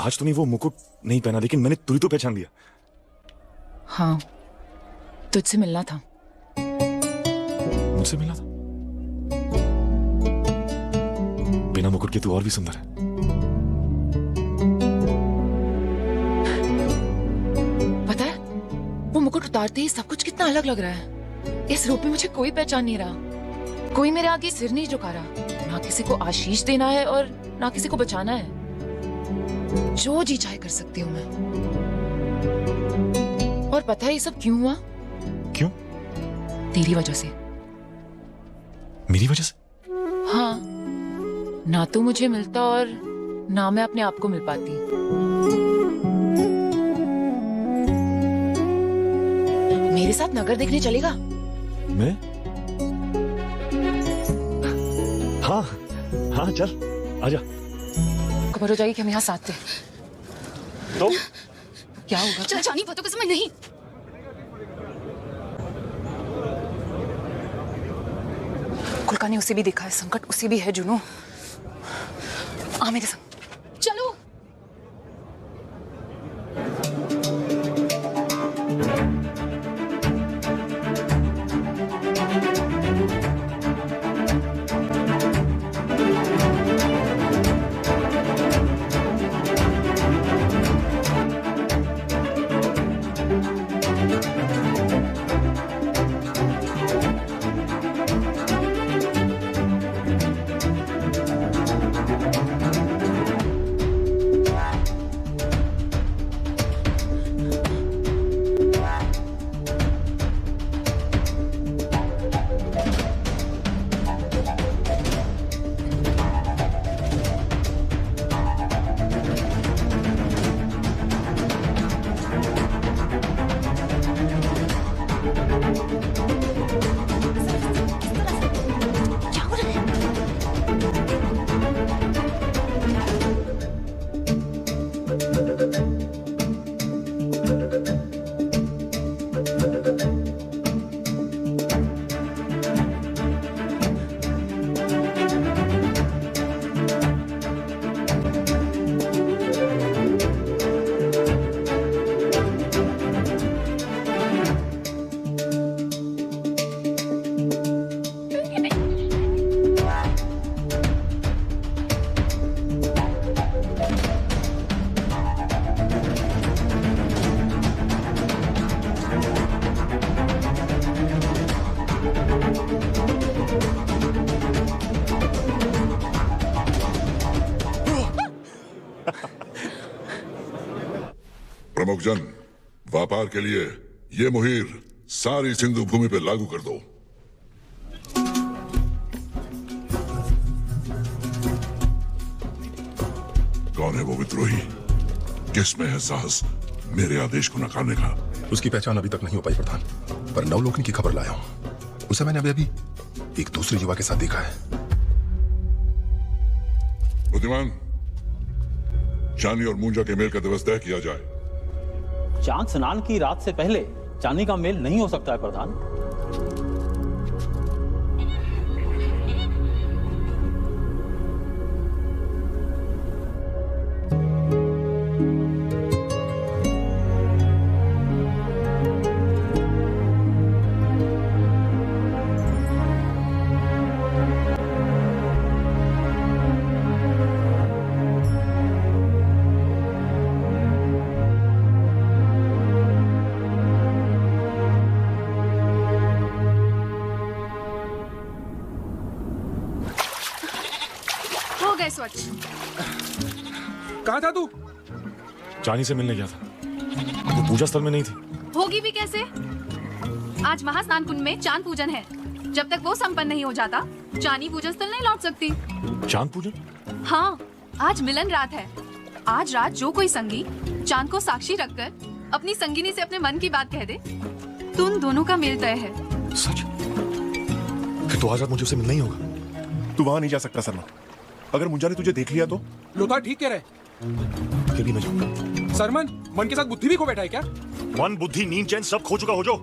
आज तुम्हें वो मुकुट नहीं पहना, लेकिन मैंने तुझे तो पहचान लिया। हाँ, तुझसे मिलना था। मुझसे मिलना था? बिना मुकुट के तू और भी सुंदर है। पता है, वो मुकुट उतारते ही सब कुछ कितना अलग लग रहा है। इस रूप में मुझे कोई पहचान नहीं रहा। कोई मेरे आगे सिर नहीं झुका रहा। ना किसी को आशीष देना है और ना किसी को बचाना है। जो जी चाहे कर सकती हूँ मैं। और पता है ये सब क्यों हुआ? क्यों? तेरी वजह से। मेरी वजह से? हाँ, ना तो मुझे मिलता और ना मैं अपने आप को मिल पाती। मेरे साथ नगर देखने चलेगा? मैं? हाँ हाँ चल आजा। खबर हो जाएगी कि हम यहाँ साथ थे तो क्या होगा? चल जानी, बातों का समझ नहीं। कुलका ने उसे भी देखा है, संकट उसे भी है। जुनू, आ मेरे संग। चलो। प्रमुख जन, व्यापार के लिए ये मुहिर सारी सिंधु भूमि पे लागू कर दो। कौन है वो विद्रोही? किसमें है साहस मेरे आदेश को नकारने का? उसकी पहचान अभी तक नहीं हो पाई प्रधान, पर नवलोकनी की खबर लाया हूं। उसे मैंने अभी एक दूसरे युवा के साथ देखा है। बुद्धिमान, चांदी और मूंजा के मेल का दिवस तय किया जाए। चांद स्नान की रात से पहले चांदी का मेल नहीं हो सकता है प्रधान। स्वच्छ। कहाँ था तू? चानी से मिलने गया था। वो पूजा स्थल में नहीं थी। होगी भी कैसे? आज महास्नान कुंड में चांद पूजन है। जब तक वो संपन्न नहीं हो जाता, चानी पूजन स्थल नहीं लौट सकती। चांद पूजन? हाँ, आज मिलन रात है। आज रात जो कोई संगी चांद को साक्षी रखकर अपनी संगिनी से अपने मन की बात कह दे, तो उन दोनों का मेल तय है। सच? फिर तो आज रात मुझे उससे मिलना ही होगा। तू वहां नहीं जा सकता शर्मा। अगर मुंजा ने तुझे देख लिया तो? लोथार ठीक कह रहे। फिर भी मैं जाऊंगा। सरमन, मन के साथ बुद्धि भी खो बैठा है क्या? मन, बुद्धि, नींद, चैन सब खो चुका हो जो।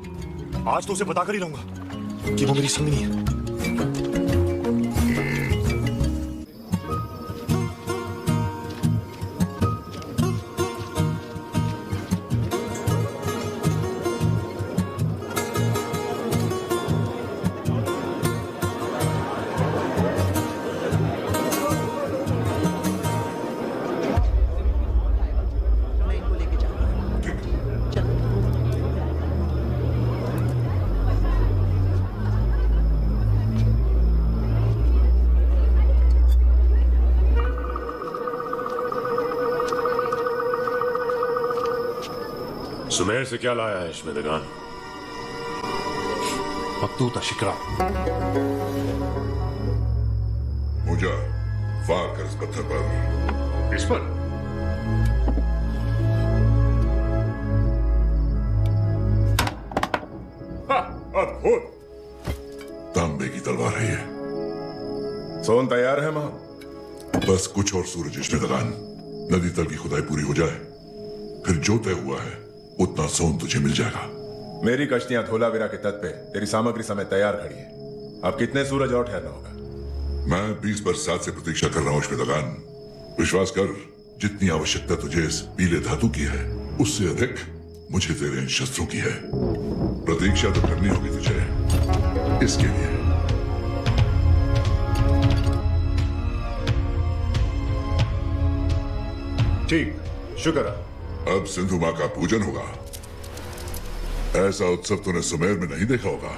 आज तो उसे बता कर ही रहूंगा कि वो मेरी संगनी है। सुमेर से क्या लाया है इश्मेदगान? मकतूत शिकरा। मुझा वार कर इस पत्थर पर। इस पर? अद्भुत। तांबे की तलवार है ये। सोन तैयार है मां? बस कुछ और सूरज इश्मेदगान, नदी तल की खुदाई पूरी हो जाए, फिर जो तय हुआ है उतना सोन तुझे मिल जाएगा। मेरी कश्तियां धोलावीरा के तट पे तेरी सामग्री समेत तैयार खड़ी है। अब कितने सूरज और ठहरना होगा? मैं 20 बरसात से प्रतीक्षा कर रहा हूं इश्मेदगान। विश्वास कर, जितनी आवश्यकता तुझे इस पीले धातु की है उससे अधिक मुझे तेरे इन शस्त्रों की है। प्रतीक्षा तो करनी होगी तुझे इसके लिए। ठीक, शुक्र। अब सिंधु मां का पूजन होगा। ऐसा उत्सव तूने सुमेर में नहीं देखा होगा।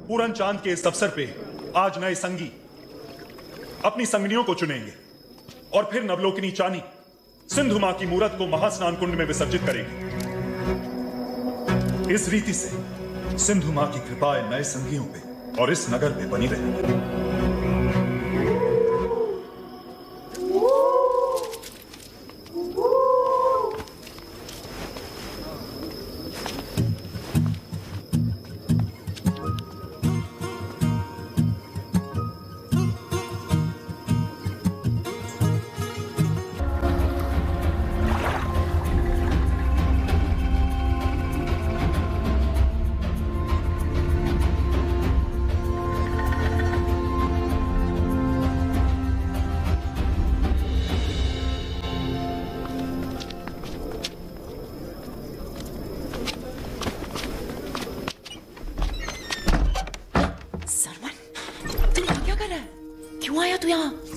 पूरन चांद के इस अवसर पे आज नए संगी अपनी संगनियों को चुनेंगे और फिर नवलोकिनी चानी सिंधु मां की मूरत को महास्नान कुंड में विसर्जित करेगी। इस रीति से सिंधु मां की कृपाएं नए संगियों पे और इस नगर पे बनी रहेगी।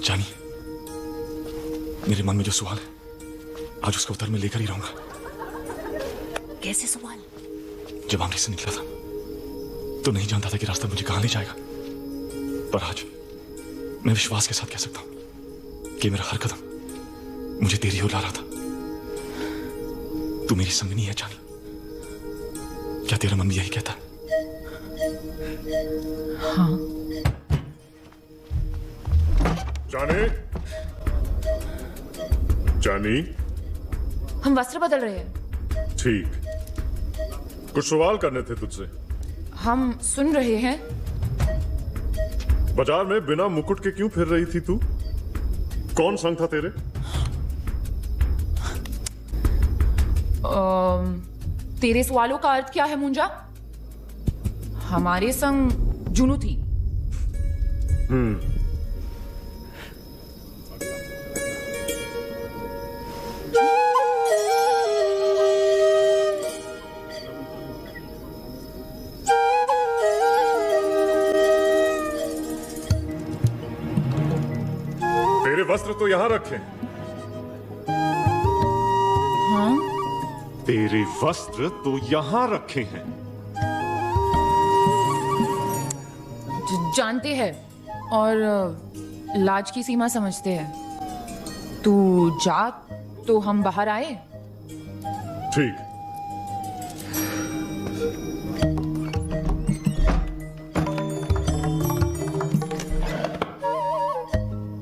जानी, मेरे मन में जो सवाल है आज उसका उत्तर मैं लेकर ही रहूंगा। कैसे सवाल? जब अमृत से निकला था तो नहीं जानता था कि रास्ता मुझे कहां ले जाएगा, पर आज मैं विश्वास के साथ कह सकता हूं कि मेरा हर कदम मुझे तेरी ओर ला रहा था। तू मेरी संगनी है जानी, क्या तेरा मन भी यही कहता है? हाँ। जानी, जानी, हम वस्त्र बदल रहे हैं। ठीक, कुछ सवाल करने थे तुझसे। हम सुन रहे हैं। बाजार में बिना मुकुट के क्यों फिर रही थी तू? कौन संग था तेरे? तेरे सवालों का अर्थ क्या है मुंजा? हमारे संग जुनू थी। तेरे वस्त्र तो यहां रखे। हाँ? तेरे वस्त्र तो यहां रखे हैं। जानते हैं और लाज की सीमा समझते हैं। तू जा तो हम बाहर आए। ठीक।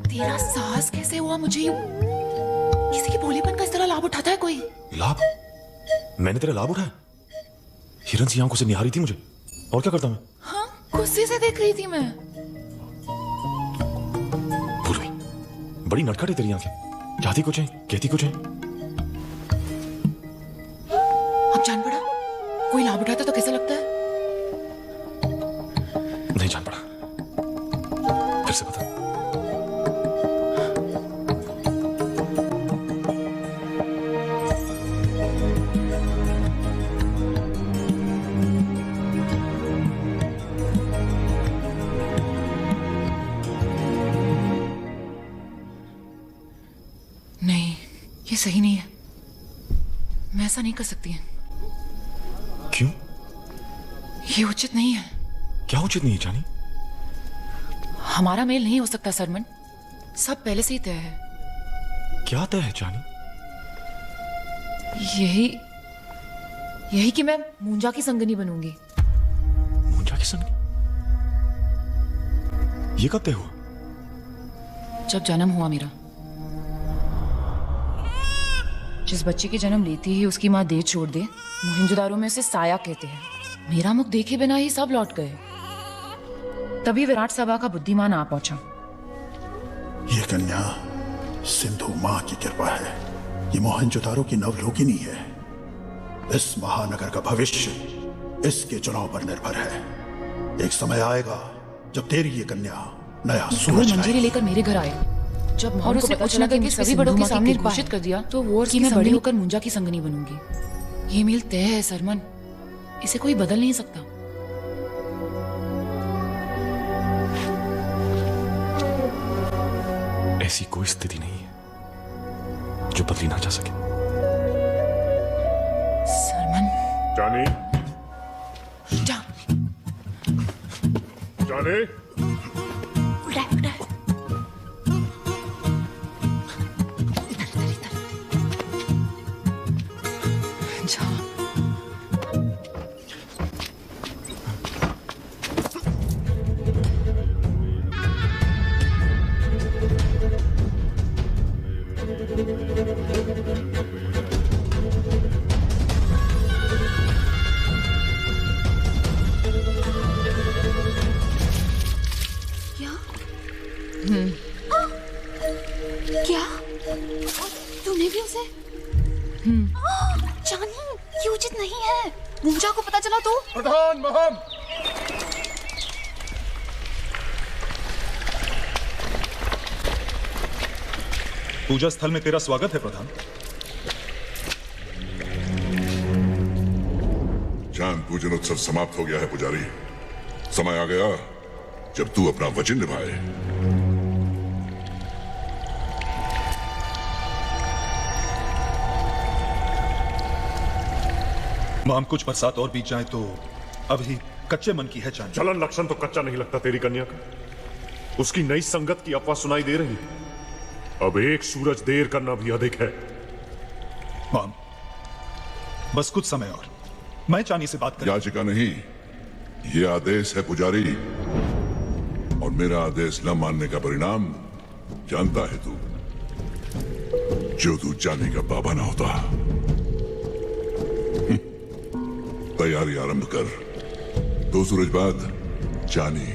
तेरा साहस कैसे हुआ? मुझे किसी के भोलेपन का इस तरह लाभ उठाता है कोई? लाभ? मैंने तेरा लाभ उठाया? हिरन सी आंखों से निहारी थी मुझे, और क्या करता मैं? हाँ, गुस्से से देख रही थी मैं। भूल गई, बड़ी नटखट है तेरी आंखें, चाहती कुछ है कहती कुछ है। अब जान पड़ा कोई लाभ उठाता तो कैसा लगता है? नहीं जान पड़ा, फिर से बता। ये सही नहीं है। मैं ऐसा नहीं कर सकती। क्यों? ये उचित नहीं है। क्या उचित नहीं है जानी? हमारा मेल नहीं हो सकता सरमन, सब पहले से ही तय है। क्या तय है चानी? यही कि मैं मुंजा की संगनी बनूंगी। मुंजा की संगनी? ये कब तय हुआ? जब जन्म हुआ मेरा। जिस बच्चे के जन्म लेते ही उसकी माँ देह छोड़ दे, मोहिंजोदारो में उसे साया कहते हैं। मेरा मुख देखे बिना ही सब लौट गए। तभी विराट सभा का बुद्धिमान आ पहुंचा। ये कन्या सिंधु माँ की कृपा है। ये मोहनजोदारो की नवलोकिनी है। इस महानगर का भविष्य इसके चुनाव पर निर्भर है। एक समय आएगा जब तेरी ये कन्या नया सूरज मंजरी लेकर मेरे घर आए। जब और उसे कुछ लगा कि सभी बड़ों के सामने घोषित कर दिया तो वो कि मैं बड़ी होकर मुंजा की संगनी बनूंगी। ये मेल तय है सरमन, इसे कोई बदल नहीं सकता। ऐसी कोई स्थिति नहीं है जो बदली ना जा सके। सरमन। जानी। जा। जानी। उड़ा। क्या? तूने भी उसे? जानी, ये उचित नहीं है। मुंजा को पता चला तो? प्रधान महम। पूजा स्थल में तेरा स्वागत है प्रधान। चांद पूजन उत्सव समाप्त हो गया है पुजारी। समय आ गया जब तू अपना वचन निभाए। माम कुछ बरसात और बीत जाए तो अभी कच्चे मन की है चांद। चलन लक्षण तो कच्चा नहीं लगता तेरी कन्या का। उसकी नई संगत की अफवाह सुनाई दे रही। अब एक सूरज देर करना भी अधिक है। माम बस कुछ समय और मैं चानी से बात कर। याचिका नहीं, ये आदेश है पुजारी। और मेरा आदेश न मानने का परिणाम जानता है तू। जो तू चानी का बाबा ना होता। तैयारी आरंभ कर। 2 सूरज बाद चानी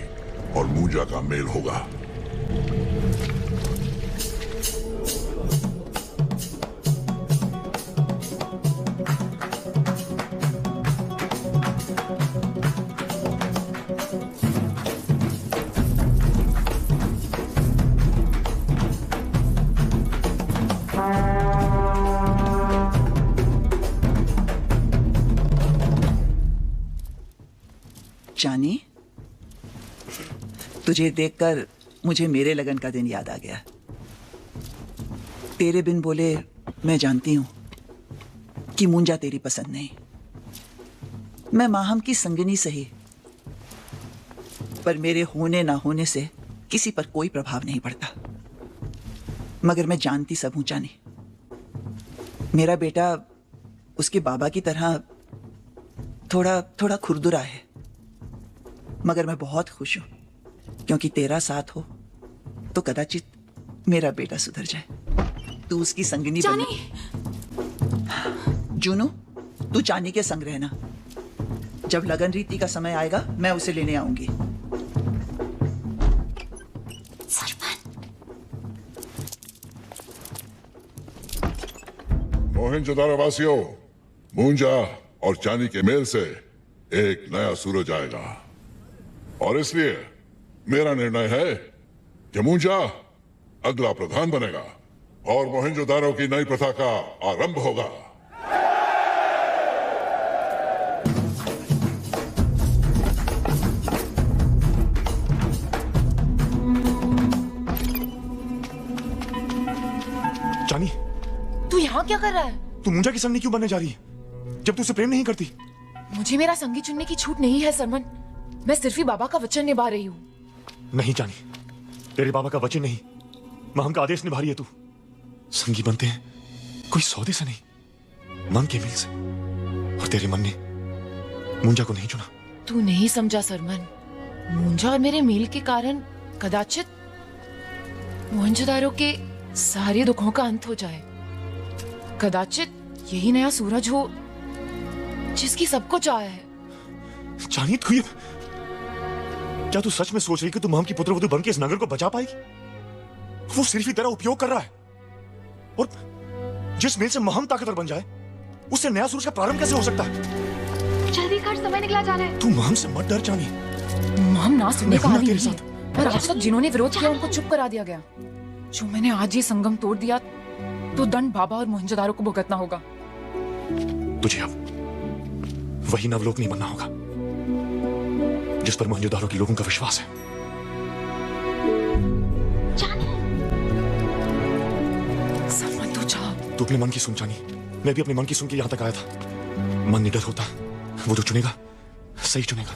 और मुंजा का मेल होगा। चानी, तुझे देखकर मुझे मेरे लगन का दिन याद आ गया। तेरे बिन बोले मैं जानती हूं कि मुंजा तेरी पसंद नहीं। मैं माहम की संगनी सही, पर मेरे होने ना होने से किसी पर कोई प्रभाव नहीं पड़ता। मगर मैं जानती सब हूं चानी। मेरा बेटा उसके बाबा की तरह थोड़ा खुरदुरा है। मगर मैं बहुत खुश हूं क्योंकि तेरा साथ हो तो कदाचित मेरा बेटा सुधर जाए। तू उसकी संगनी बन। जूनू, तू चानी के संग रहना। जब लगन रीति का समय आएगा मैं उसे लेने आऊंगी। मोहनजोदारो वासियों, मुंजा और चानी के मेल से एक नया सूरज आएगा। और इसलिए मेरा निर्णय है कि मुंजा अगला प्रधान बनेगा और मोहनजोदारो की नई प्रथा का आरंभ होगा। चानी, तू यहाँ क्या कर रहा है? तू मुंजा की संगनी क्यों बनने जा रही है जब तू उसे प्रेम नहीं करती? मुझे मेरा संगी चुनने की छूट नहीं है सरमन। मैं सिर्फ ही बाबा का वचन निभा रही हूँ। नहीं चानी, तेरे बाबा का वचन नहीं, माहम का आदेश निभा रही है तू। संगी बनते हैं कोई सौदे से नहीं, मन के मेल से। और तेरे मन ने मुंजा को नहीं चुना। तू नहीं समझा सरमन। मुंजा और मेरे मेल के कारण कदाचित मोहनजोदारो के सारे दुखों का अंत हो जाए। कदाचित यही नया सूरज हो जिसकी सबको चाह है। जानी तू ये क्या तू सच में सोच रही कि तू माम की पुत्रवधू बन के इस नगर को बचा पाएगी? वो सिर्फ ही तेरा उपयोग कर रहा है। और जिस मेल से महम ताकतवर बन जाए उससे नया सूरज का प्रारंभ कैसे हो सकता है? जल्दी कर, समय निकला जा रहा है। तू महम से मत डर जानी। महम ना सुनने का आदी नहीं है, पर आज तक जिन्होंने विरोध किया उनको चुप करा दिया गया। जो मैंने आज ये संगम तोड़ दिया तो दंड बाबा और मोहनजोदारो को भुगतना होगा। तुझे अब वही नवलोक नहीं बनना होगा जिस पर मोहनजोदारो के लोगों का विश्वास है। सरमन तू जा। तू अपने मन की सुन जानी। मैं भी अपने मन की सुन के यहां तक आया था। मन निडर होता, वो जो चुनेगा सही चुनेगा।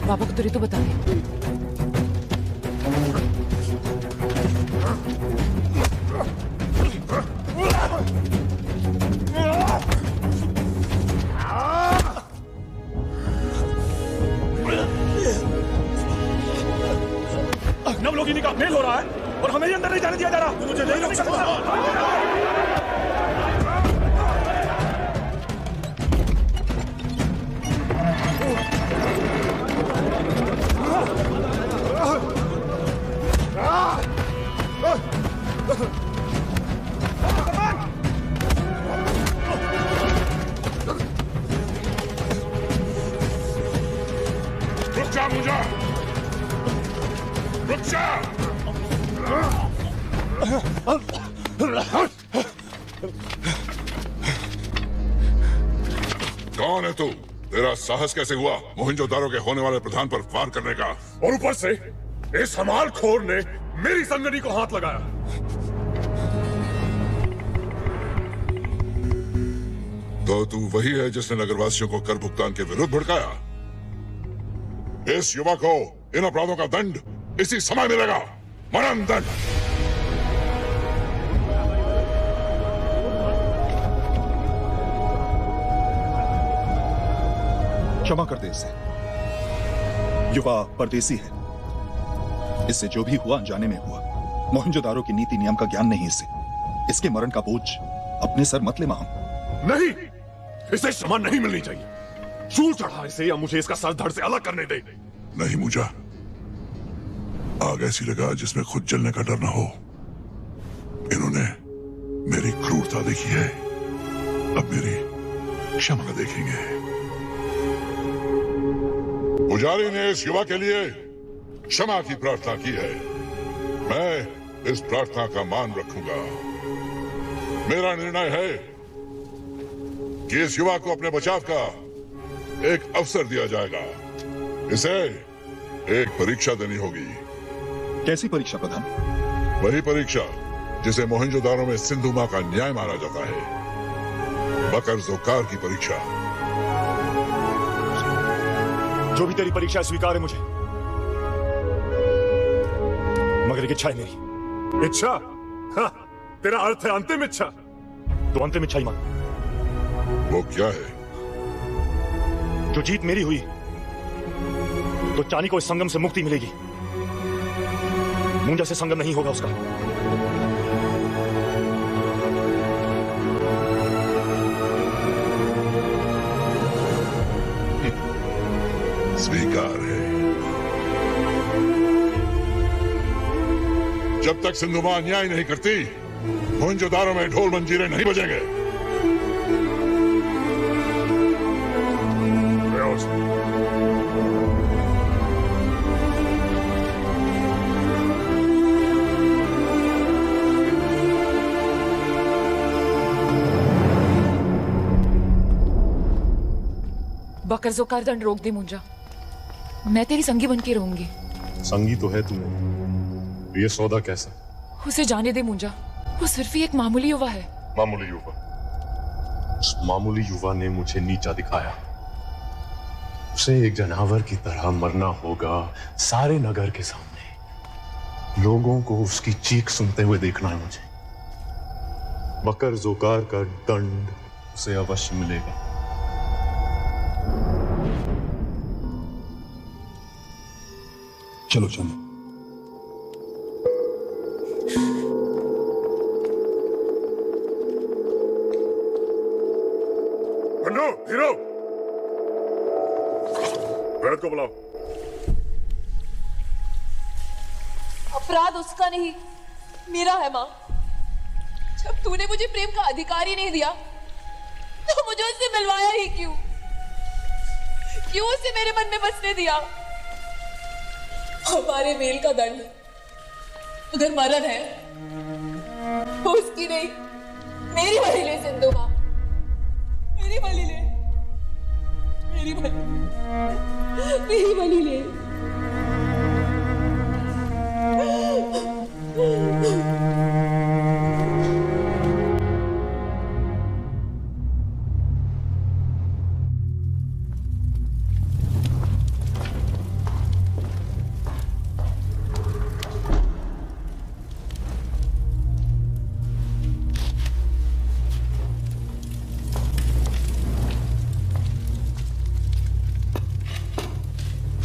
बाबा को तुरंत तो बता दे। नवलोकिनी का मेल हो रहा है और हमें अंदर नहीं जाने दिया जा रहा। मुझे नहीं रोक सकता। रुक जा मुंजा, रुक जा। कौन है तू? तेरा साहस कैसे हुआ मोहनजोदारो के होने वाले प्रधान पर वार करने का? और ऊपर से इस हमालखोर ने मेरी संगनी को हाथ लगाया। तो तू वही है जिसने नगरवासियों को कर भुगतान के विरुद्ध भड़काया? इस युवा को इन अपराधों का दंड इसी समय मिलेगा, मरणदंड। क्षमा कर दे इसे। युवा परदेसी है, इससे जो भी हुआ अनजाने में हुआ। मोहनजोदारो की नीति नियम का ज्ञान नहीं इसे। इसके मरण का बोझ अपने सर मत ले महम। नहीं, इसे क्षमा नहीं मिलनी चाहिए। शूल चढ़ा इसे या मुझे इसका सर धड़ से अलग करने दे। नहीं मुंजा, आग ऐसी लगा जिसमें खुद जलने का डर ना हो। इन्होंने मेरी क्रूरता देखी है, अब मेरी क्षमा देखेंगे। पुजारी ने इस युवा के लिए क्षमा की प्रार्थना की है। मैं इस प्रार्थना का मान रखूंगा। मेरा निर्णय है कि इस युवा को अपने बचाव का एक अवसर दिया जाएगा। इसे एक परीक्षा देनी होगी। कैसी परीक्षा प्रधान? वही परीक्षा जिसे मोहनजोदारो में सिंधु मां का न्याय माना जाता है, बकर जोकार की परीक्षा। जो भी तेरी परीक्षा स्वीकार है मुझे, मगर एक इच्छा है मेरी। इच्छा? हाँ, तेरा अर्थ है अंतिम इच्छा। तो अंतिम इच्छा ही मांग। वो क्या है? जो जीत मेरी हुई तो चानी को इस संगम से मुक्ति मिलेगी। मुंजा से संगम नहीं होगा उसका। अधिकार है। जब तक सिंधु मां न्याय नहीं करती, मोहनजोदारो में ढोल मंजीरे नहीं बजेंगे। बकर जोकार दंड रोक दे मुंजा, मैं तेरी संगी बन के रहूंगी। संगी तो है तुम्हें, ये सौदा कैसा? उसे जाने दे मुंजा, वो सिर्फ ही एक मामूली युवा है। मामूली युवा? उस मामूली युवा ने मुझे नीचा दिखाया। उसे एक जानवर की तरह मरना होगा सारे नगर के सामने। लोगों को उसकी चीख सुनते हुए देखना है मुझे। बकर जोकार का दंड उसे अवश्य मिलेगा। चलो चलो। बन्नू, हीरो, भरत को बुलाओ। अपराध उसका नहीं, मेरा है माँ। जब तूने मुझे प्रेम का अधिकार ही नहीं दिया, तो मुझे उससे मिलवाया ही क्यों? क्यों उसे मेरे मन में बसने दिया? हमारे मेल का दंड अगर मरण है तो उसकी नहीं, मेरी बलि ले सिंधु माँ, मेरी बलि ले, मेरी बलि ले।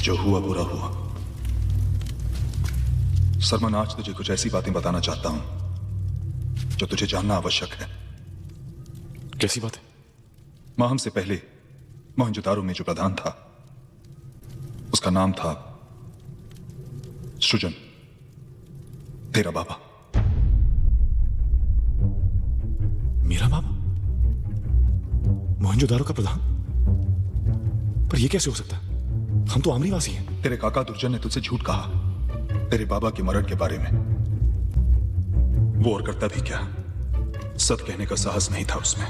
जो हुआ बुरा हुआ। सरमन, आज तुझे कुछ ऐसी बातें बताना चाहता हूं जो तुझे जानना आवश्यक है। कैसी बात है? माहम से पहले मोहनजोदारो में जो प्रधान था, उसका नाम था सृजन, तेरा बाबा। मेरा बाबा मोहनजोदारो का प्रधान? पर यह कैसे हो सकता है? हम तो आमरीवासी हैं। तेरे काका दुर्जन ने तुझसे झूठ कहा तेरे बाबा के मरण के बारे में। वो और करता भी क्या, सत कहने का साहस नहीं था उसमें।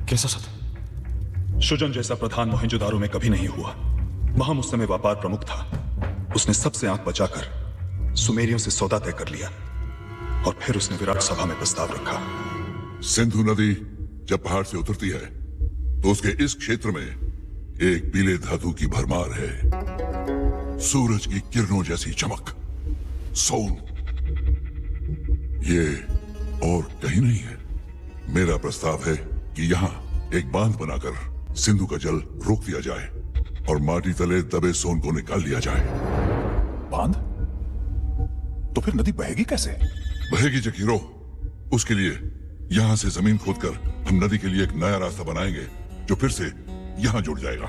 कैसा सत? सृजन जैसा प्रधान मोहनजोदारो में कभी नहीं हुआ। वहां उस समय व्यापार प्रमुख था। उसने सबसे आंख बचाकर सुमेरियों से सौदा तय कर लिया और फिर उसने विराट सभा में प्रस्ताव रखा। सिंधु नदी जब पहाड़ से उतरती है तो उसके इस क्षेत्र में एक पीले धातु की भरमार है, सूरज की किरणों जैसी चमक, सोन। ये और कहीं नहीं है। मेरा प्रस्ताव है कि यहाँ एक बांध बनाकर सिंधु का जल रोक दिया जाए और माटी तले दबे सोन को निकाल लिया जाए। बांध? तो फिर नदी बहेगी कैसे? बहेगी जकीरो। उसके लिए यहां से जमीन खोदकर हम नदी के लिए एक नया रास्ता बनाएंगे जो फिर से यहां जुड़ जाएगा।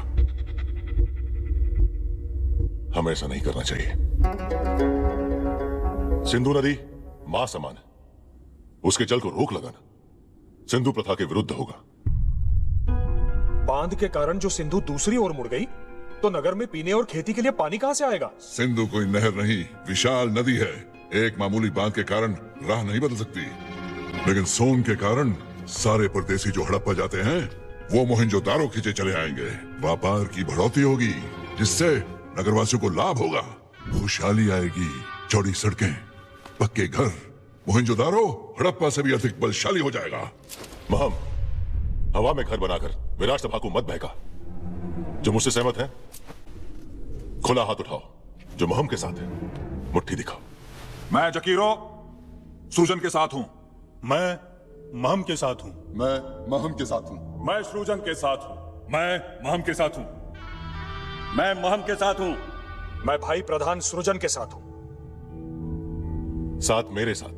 हमें ऐसा नहीं करना चाहिए। सिंधु नदी मां समान है, उसके जल को रोक लगाना सिंधु प्रथा के विरुद्ध होगा। बांध के कारण जो सिंधु दूसरी ओर मुड़ गई तो नगर में पीने और खेती के लिए पानी कहां से आएगा? सिंधु कोई नहर नहीं, विशाल नदी है। एक मामूली बांध के कारण राह नहीं बदल सकती, लेकिन सोन के कारण सारे परदेसी जो हड़प्पा जाते हैं वो मोहनजोदारो खींचे चले आएंगे। व्यापार की बढ़ोतरी होगी जिससे नगरवासियों को लाभ होगा, खुशहाली आएगी, चौड़ी सड़कें, पक्के घर। मोहनजोदारो हड़प्पा से भी अधिक बलशाली हो जाएगा। महम, हवा में घर बनाकर विराट सभा को मत बहका। जो मुझसे सहमत है खुला हाथ उठाओ, जो महम के साथ है मुट्ठी दिखाओ। मैं जकीरो सृजन के साथ हूं। मैं महम के साथ हूं। मैं महम के साथ हूं। मैं सृजन के साथ हूं। मैं महम के साथ हूं। मैं महम के साथ हूं। मैं भाई प्रधान सृजन के साथ हूं। साथ मेरे साथ,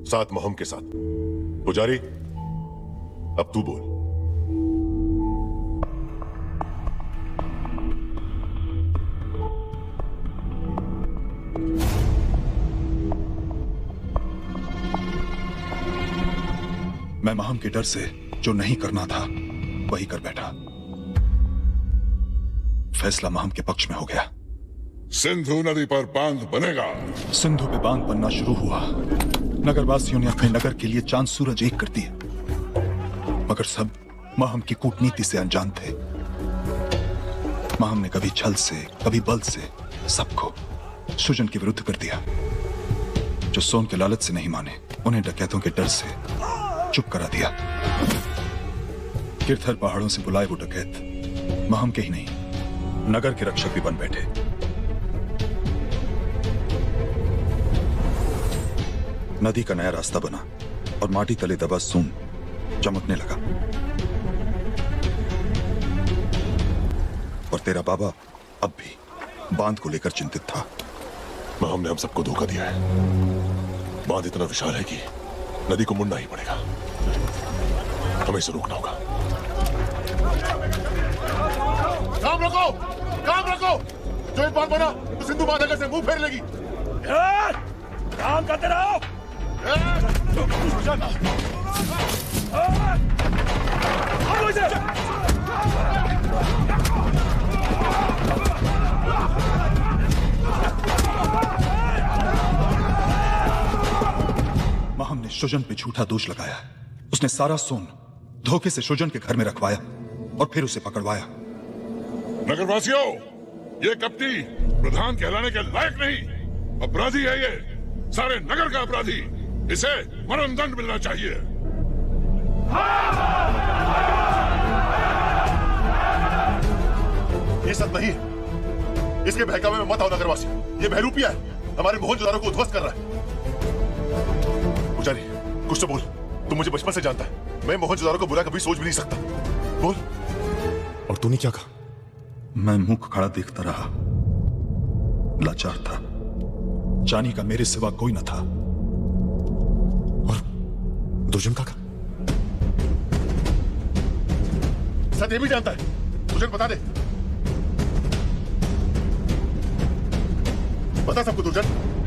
साथ महम के साथ। पुजारी, अब तू बोल। मैं महम के डर से जो नहीं करना था वही कर बैठा। फैसला महम के पक्ष में हो गया। सिंधु नदी पर बांध बनेगा। सिंधु पे बांध बनना शुरू हुआ। नगरवासियों ने अपने नगर के लिए चांद सूरज एक कर दिए, मगर सब महम की कूटनीति से अनजान थे। महम ने कभी छल से कभी बल से सबको सुजन के विरुद्ध कर दिया। जो सोन के लालच से नहीं माने उन्हें डकैतों के डर से चुप करा दिया। गिरधर पहाड़ों से बुलाए वो डकैत महम के ही नहीं नगर के रक्षक भी बन बैठे। नदी का नया रास्ता बना और माटी तले दबा सोन चमकने लगा। और तेरा बाबा अब भी बांध को लेकर चिंतित था। महम ने हम सबको धोखा दिया है। बांध इतना विशाल है कि नदी को मुड़ना ही पड़ेगा। हमें इसे रोकना होगा। काम रखो, काम रखो। जो एक बात बना तो सिंधु बांध से मुंह फेर लेगी। काम करते रहो। महम ने सुजन पे झूठा दोष लगाया। उसने सारा सोन धोखे से सुजन के घर में रखवाया और फिर उसे पकड़वाया। नगरवासियों, ये कपटी प्रधान कहलाने के लायक नहीं, अपराधी है ये, सारे नगर का अपराधी। इसे मरणदंड मिलना चाहिए। ये सब नहीं, इसके बहकावे में मत आओ नगरवासी। ये बहरूपिया है, हमारे मोहनजोदारो को उद्ध्वस्त कर रहा है। पुजारी, कुछ तो बोल। तुम मुझे बचपन से जानता है, मैं मोहनजोदारो को बुरा कभी सोच भी नहीं सकता। बोल। और तूने क्या कहा? मैं मुंह खड़ा देखता रहा, लाचार था। जानी का मेरे सिवा कोई न था। और दुर्जन का? सत्य भी जानता है, तुझे बता दे। बता सबको दुर्जन।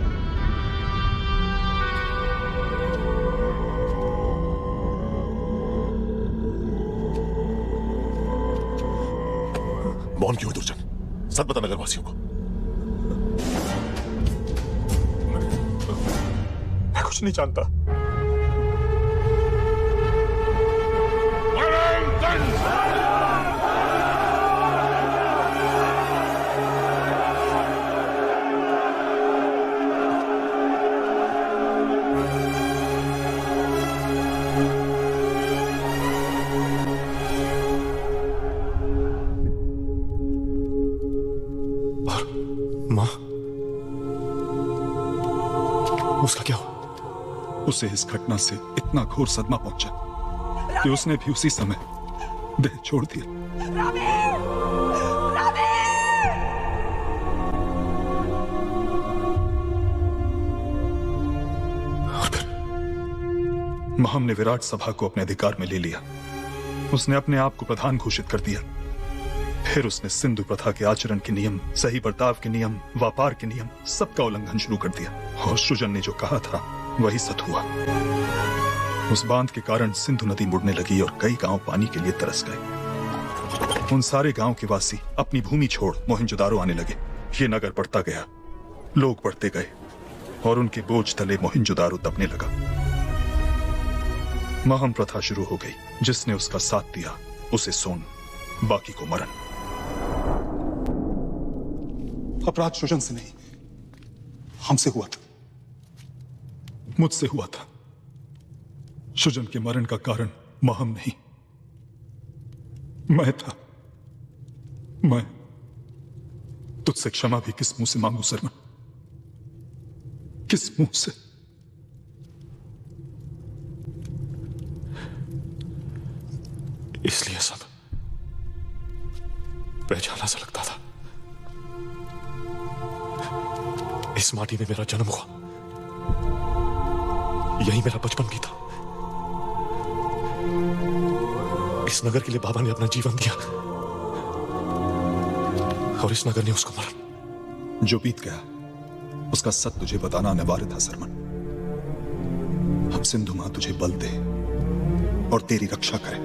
मौन क्यों दुर्जन? सच बता नगरवासियों को। मैं कुछ नहीं जानता। उसका क्या हुआ? उसे इस घटना से इतना घोर सदमा पहुंचा कि उसने भी उसी समय देह छोड़ दिया। और फिर महम ने विराट सभा को अपने अधिकार में ले लिया। उसने अपने आप को प्रधान घोषित कर दिया। फिर उसने सिंधु प्रथा के आचरण के नियम, सही बर्ताव के नियम, व्यापार के नियम, सबका उल्लंघन शुरू कर दिया। और सुजन ने जो कहा था वही सत हुआ। उस बांध के कारण सिंधु नदी मुड़ने लगी और कई गांव पानी के लिए तरस गए। उन सारे गांव के वासी अपनी भूमि छोड़ मोहनजोदारो आने लगे। ये नगर बढ़ता गया, लोग बढ़ते गए और उनके बोझ तले मोहनजोदारो दबने लगा। महम प्रथा शुरू हो गई। जिसने उसका साथ दिया उसे सोन, बाकी को मरण। अपराध सुजन से नहीं, हमसे हुआ था, मुझसे हुआ था। सुजन के मरण का कारण महम नहीं, मैं था। मैं तुझसे क्षमा भी किस मुंह से मांगू सरमन? किस मुंह से? इसलिए सब बेजाना सा लगता था। इस माटी में मेरा जन्म हुआ, यही मेरा बचपन भी था। इस नगर के लिए बाबा ने अपना जीवन दिया और इस नगर ने उसको मरण। जो बीत गया उसका सत्य तुझे बताना अनिवार्य था सरमन। अब सिंधु मां तुझे बल दे और तेरी रक्षा करे।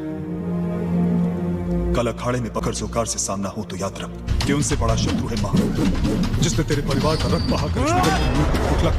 कल अखाड़े में बकर जोकार से सामना हो तो याद रख कि उनसे बड़ा शत्रु है मां, जिसने तेरे परिवार का रक्त बहाकर इस नगर की नींव को खोखला।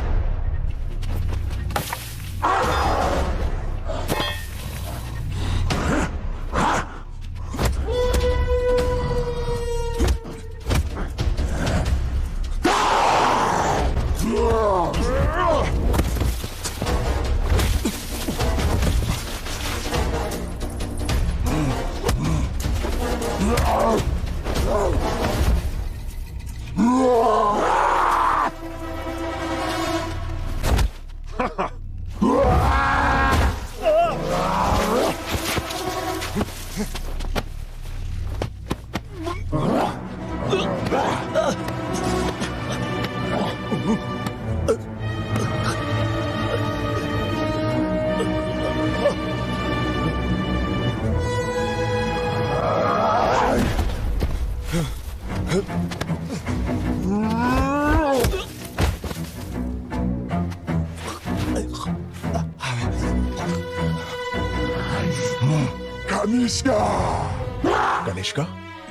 कनिष्का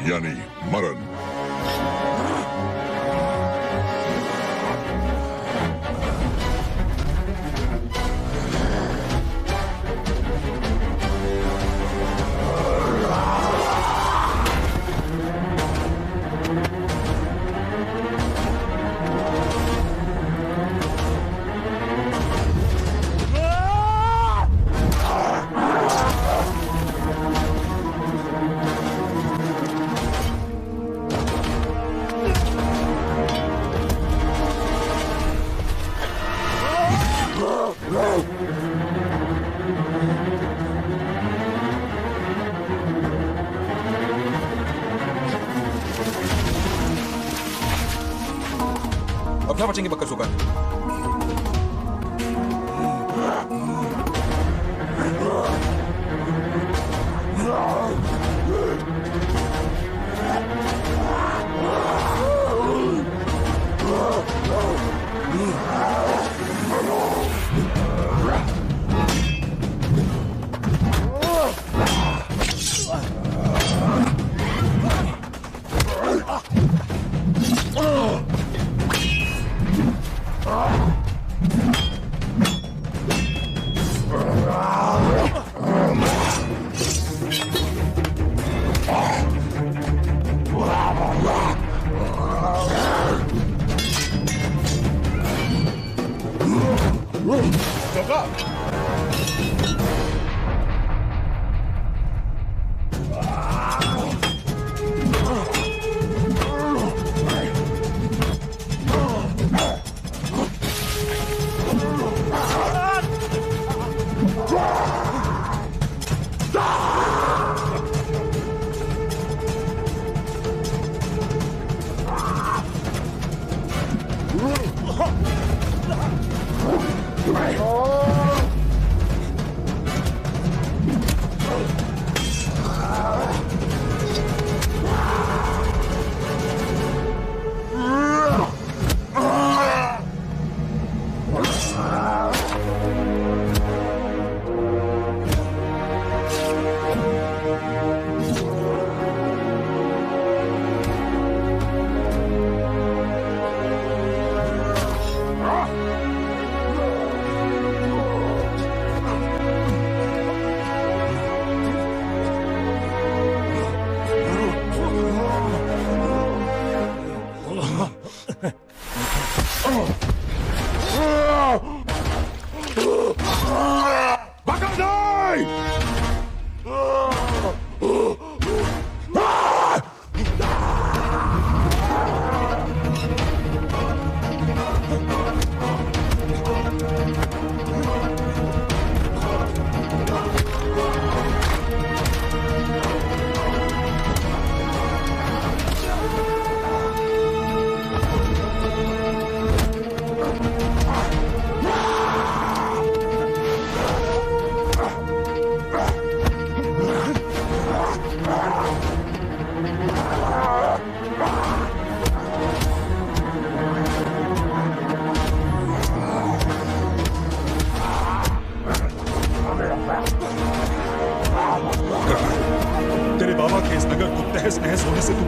यानी मरण। अब क्या बचेंगे बकर जोकार?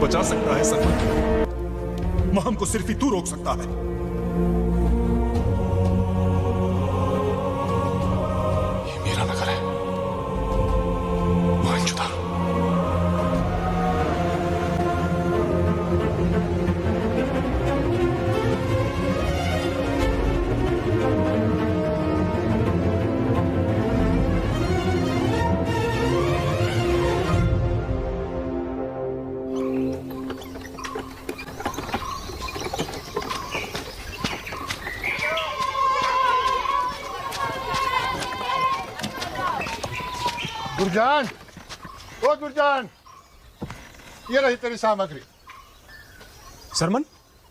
बचा सकता है सरमन। महम को सिर्फ ही तू रोक सकता है। ये मेरा नगर है, मोहनजोदारो। दुर्जान, ओ दुर्जान, ये रही तेरी सामग्री। सरमन?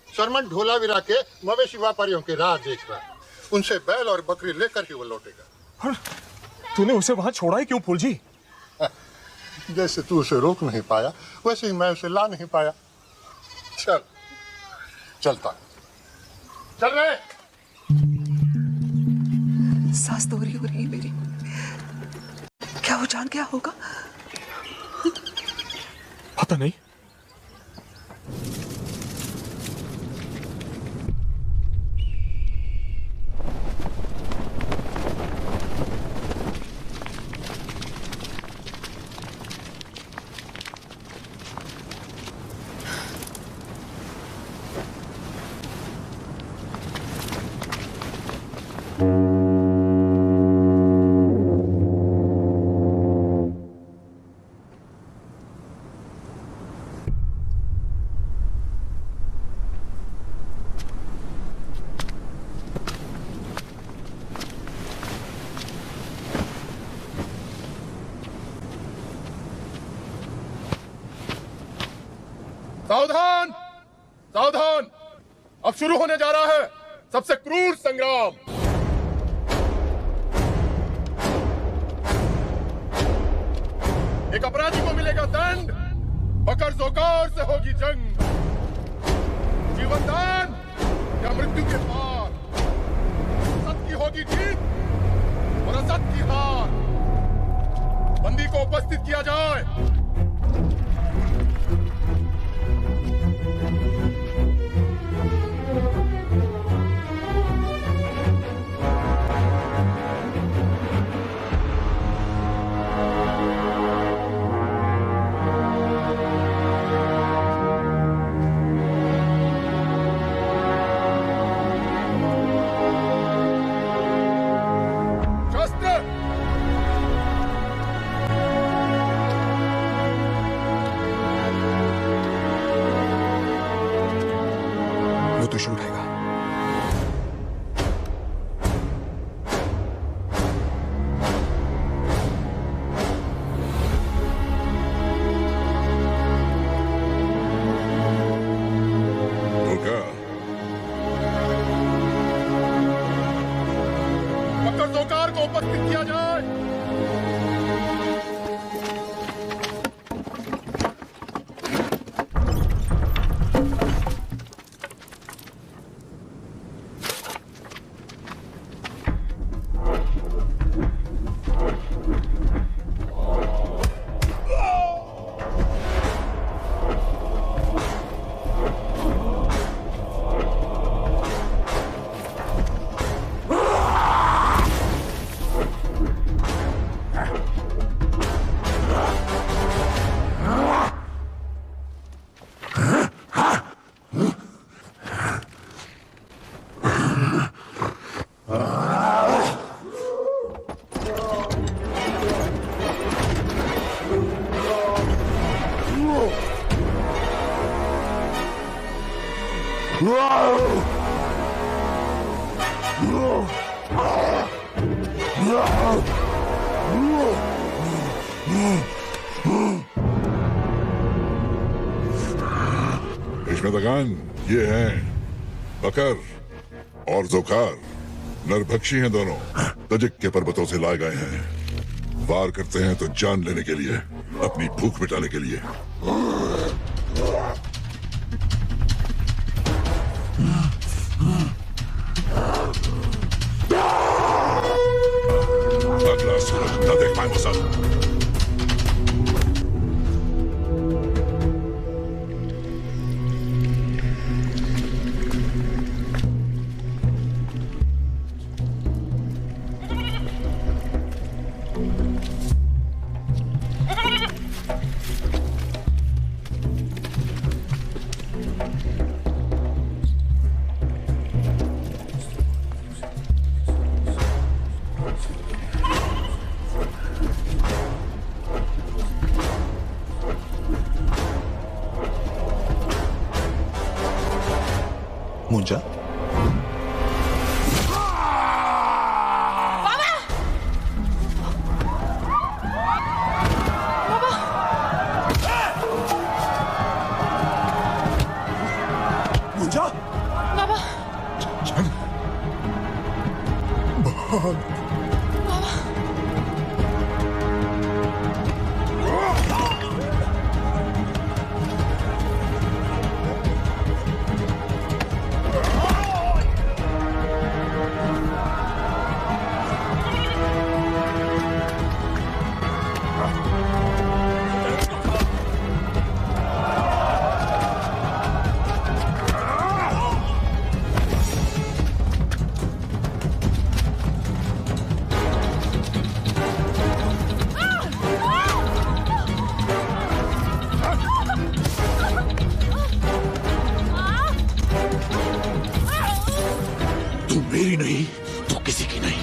सरमन ढोलावीरा के मवेशी व्यापारियों के राह देख रहा है। उनसे बैल और बकरी लेकर ही वो लौटेगा। तूने उसे वहां छोड़ा ही क्यों, फूलजी? जैसे तू उसे रोक नहीं पाया, वैसे ही मैं उसे ला नहीं पाया। चल, चलता चल रहे। सांस दोहरी हो रही है मेरी। क्या वो जान क्या होगा? पता नहीं। सावधान, सावधान, अब शुरू होने जा रहा है सबसे क्रूर संग्राम। एक अपराधी को मिलेगा दंड, बकर जोकार से होगी जंग। जीवन दान या मृत्यु के पार, सत्य की होगी जीत और असत की हार। बंदी को उपस्थित किया जाए। त्रिशूल उठाएगा। बकर जोकार को उपस्थित किया जाए। पेशमेदगान ये हैं बकर और जोकार। नरभक्षी हैं दोनों, तजिक के पर्वतों से लाए गए हैं। वार करते हैं तो जान लेने के लिए, अपनी भूख मिटाने के लिए। अगला सूरज न देख पाए मुसल। पूजा। मेरी नहीं तो किसी की नहीं।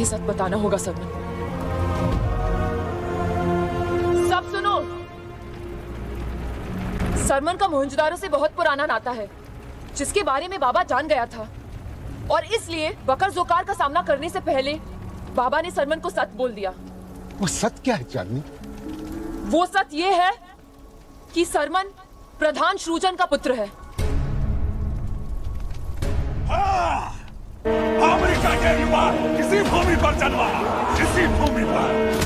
सच बताना होगा सरमन। सब सुनो, सरमन का मोहनजोदारो से बहुत पुराना नाता है जिसके बारे में बाबा जान गया था, और इसलिए बकर जोकार का सामना करने से पहले बाबा ने सरमन को सच बोल दिया। वो सच क्या है चांदनी? वो सच ये है कि सरमन प्रधान श्रुजन का पुत्र है। अमेरिका के युवा किसी भूमि पर जन्मा, किसी भूमि पर।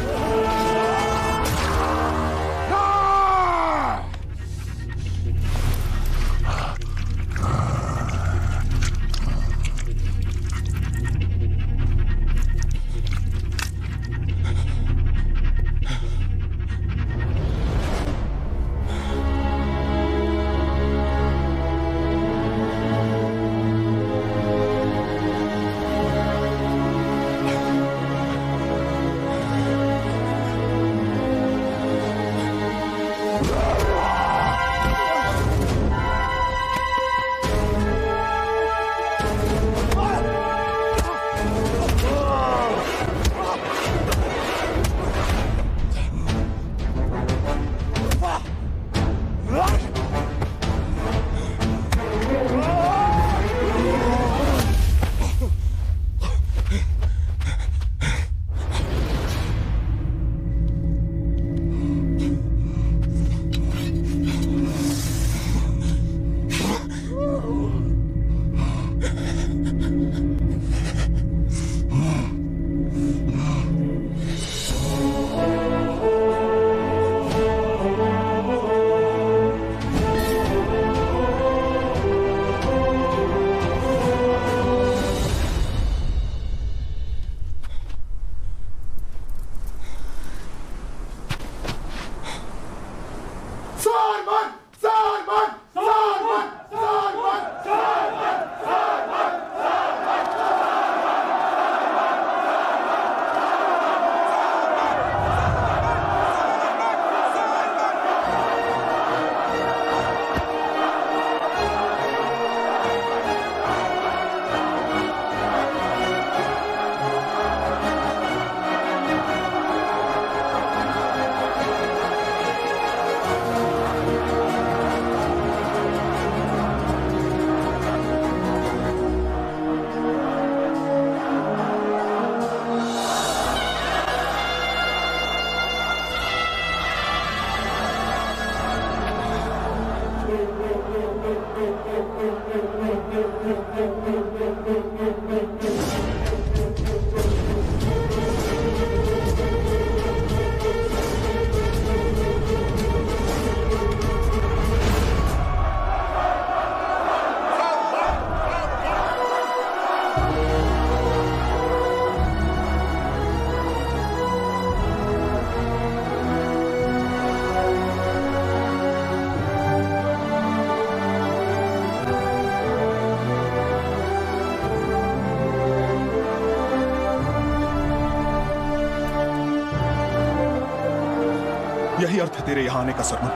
यही अर्थ है तेरे यहां आने का सरमन।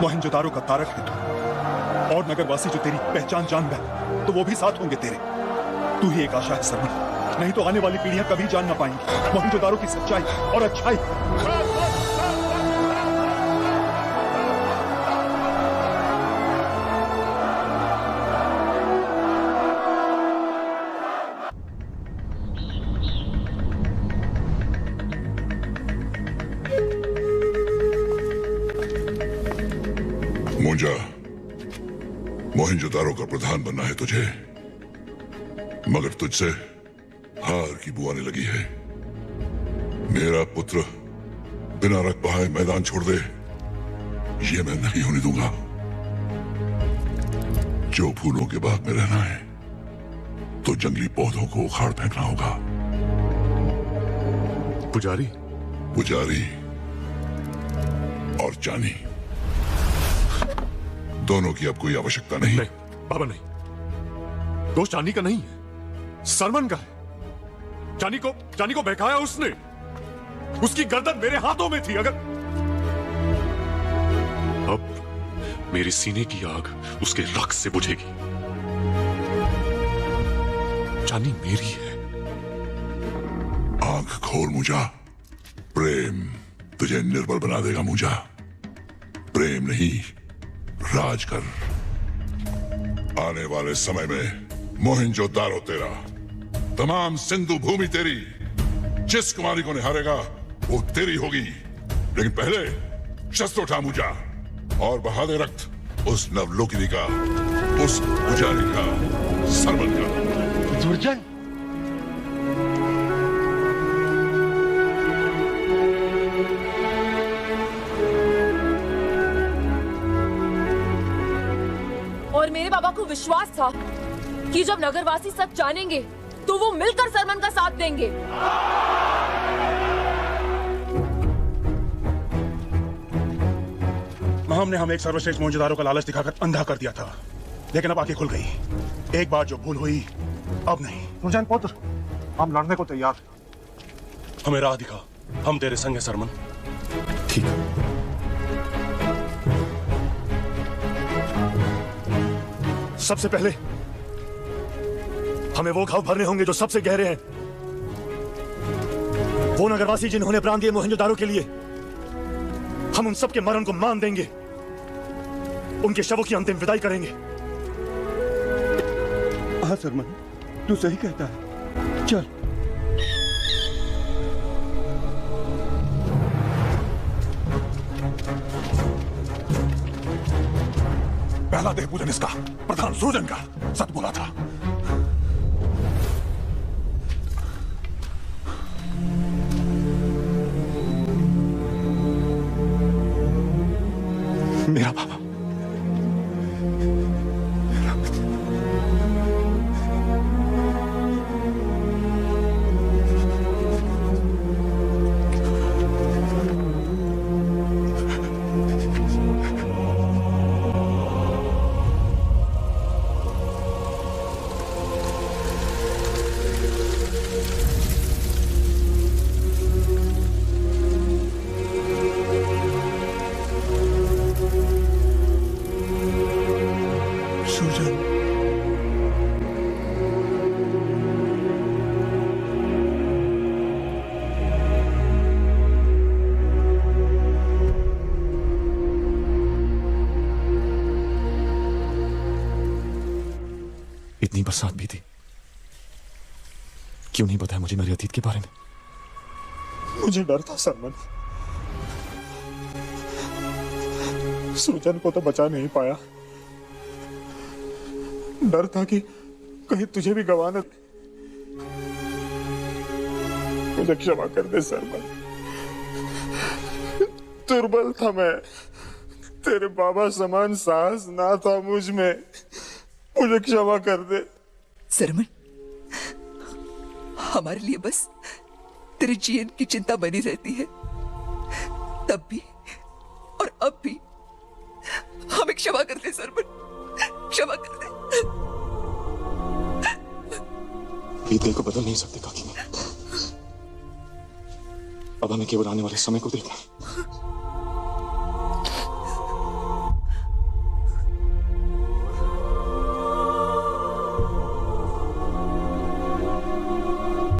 मोहनजोदारो का तारक है तू, और नगरवासी जो तेरी पहचान जान गए तो वो भी साथ होंगे तेरे। तू ही एक आशा है सरमन, नहीं तो आने वाली पीढ़ियां कभी जान ना पाएंगी मोहनजोदारो की सच्चाई और अच्छाई। मुंजा, मोहनजोदारो का प्रधान बनना है तुझे, मगर तुझसे हार की बू आने लगी है। मेरा पुत्र बिना रख बहाए मैदान छोड़ दे, ये मैं नहीं होने दूंगा। जो फूलों के बाग में रहना है तो जंगली पौधों को उखाड़ फेंकना होगा। पुजारी, पुजारी और जानी दोनों की अब कोई आवश्यकता नहीं। बाबा नहीं, दोष जानी का नहीं है, सरमन का है। जानी को बहकाया उसने, उसकी गर्दन मेरे हाथों में थी। अगर अब मेरी सीने की आग उसके रक्त से बुझेगी। जानी मेरी है। आंख खोल मुंजा, प्रेम तुझे निर्बल बना देगा मुंजा। प्रेम नहीं, राज कर। आने वाले समय में मोहनजोदारो तेरा, तमाम सिंधु भूमि तेरी। जिस कुमारी को निहारेगा वो तेरी होगी, लेकिन पहले शस्त्र उठा मुंजा और बहा दे रक्त उस नवलोकिनी का, उस पुजारी का, सरमन का। दुर्जन, और मेरे बाबा को विश्वास था कि जब नगरवासी सब जानेंगे तो वो मिलकर सरमन का साथ देंगे। हमने हमें एक सर्वश्रेष्ठ मोहनजोदारो का लालच दिखाकर अंधा कर दिया था, लेकिन अब आंखें खुल गई। एक बार जो भूल हुई अब नहीं। तुर्जन पुत्र, हम लड़ने को तैयार हैं। हमें राह दिखा, हम तेरे संग हैं सरमन। ठीक है। सबसे पहले हमें वो घाव भरने होंगे जो सबसे गहरे हैं। वो नगरवासी जिन्होंने प्राण दिए मोहनजोदारो के लिए, हम उन सब के मरण को मान देंगे, उनके शवों की अंतिम विदाई करेंगे। हाँ सरमन, तू सही कहता है। चल। पहला देह पूजन इसका, प्रधान सूजन का। सच बोला था। मेरा बाबा, इतनी बरसात भी थी, क्यों नहीं बताया मुझे मेरे अतीत के बारे में? मुझे डर था सरमन, सूजन को तो बचा नहीं पाया, डर था कि कहीं तुझे भी गवा न। मुझे क्षमा कर दे सरमन, दुर्बल था मैं, तेरे बाबा समान साहस ना था मुझ में, मुझे क्षमा कर दे। सरमन, हमारे लिए बस तेरे जीवन की चिंता बनी रहती है, तब भी और अब भी। हमें क्षमा कर दे सरमन, क्षमा कर दे। बीते को बदल नहीं सकते काकी। अब हमें केवल आने वाले समय को देखना है।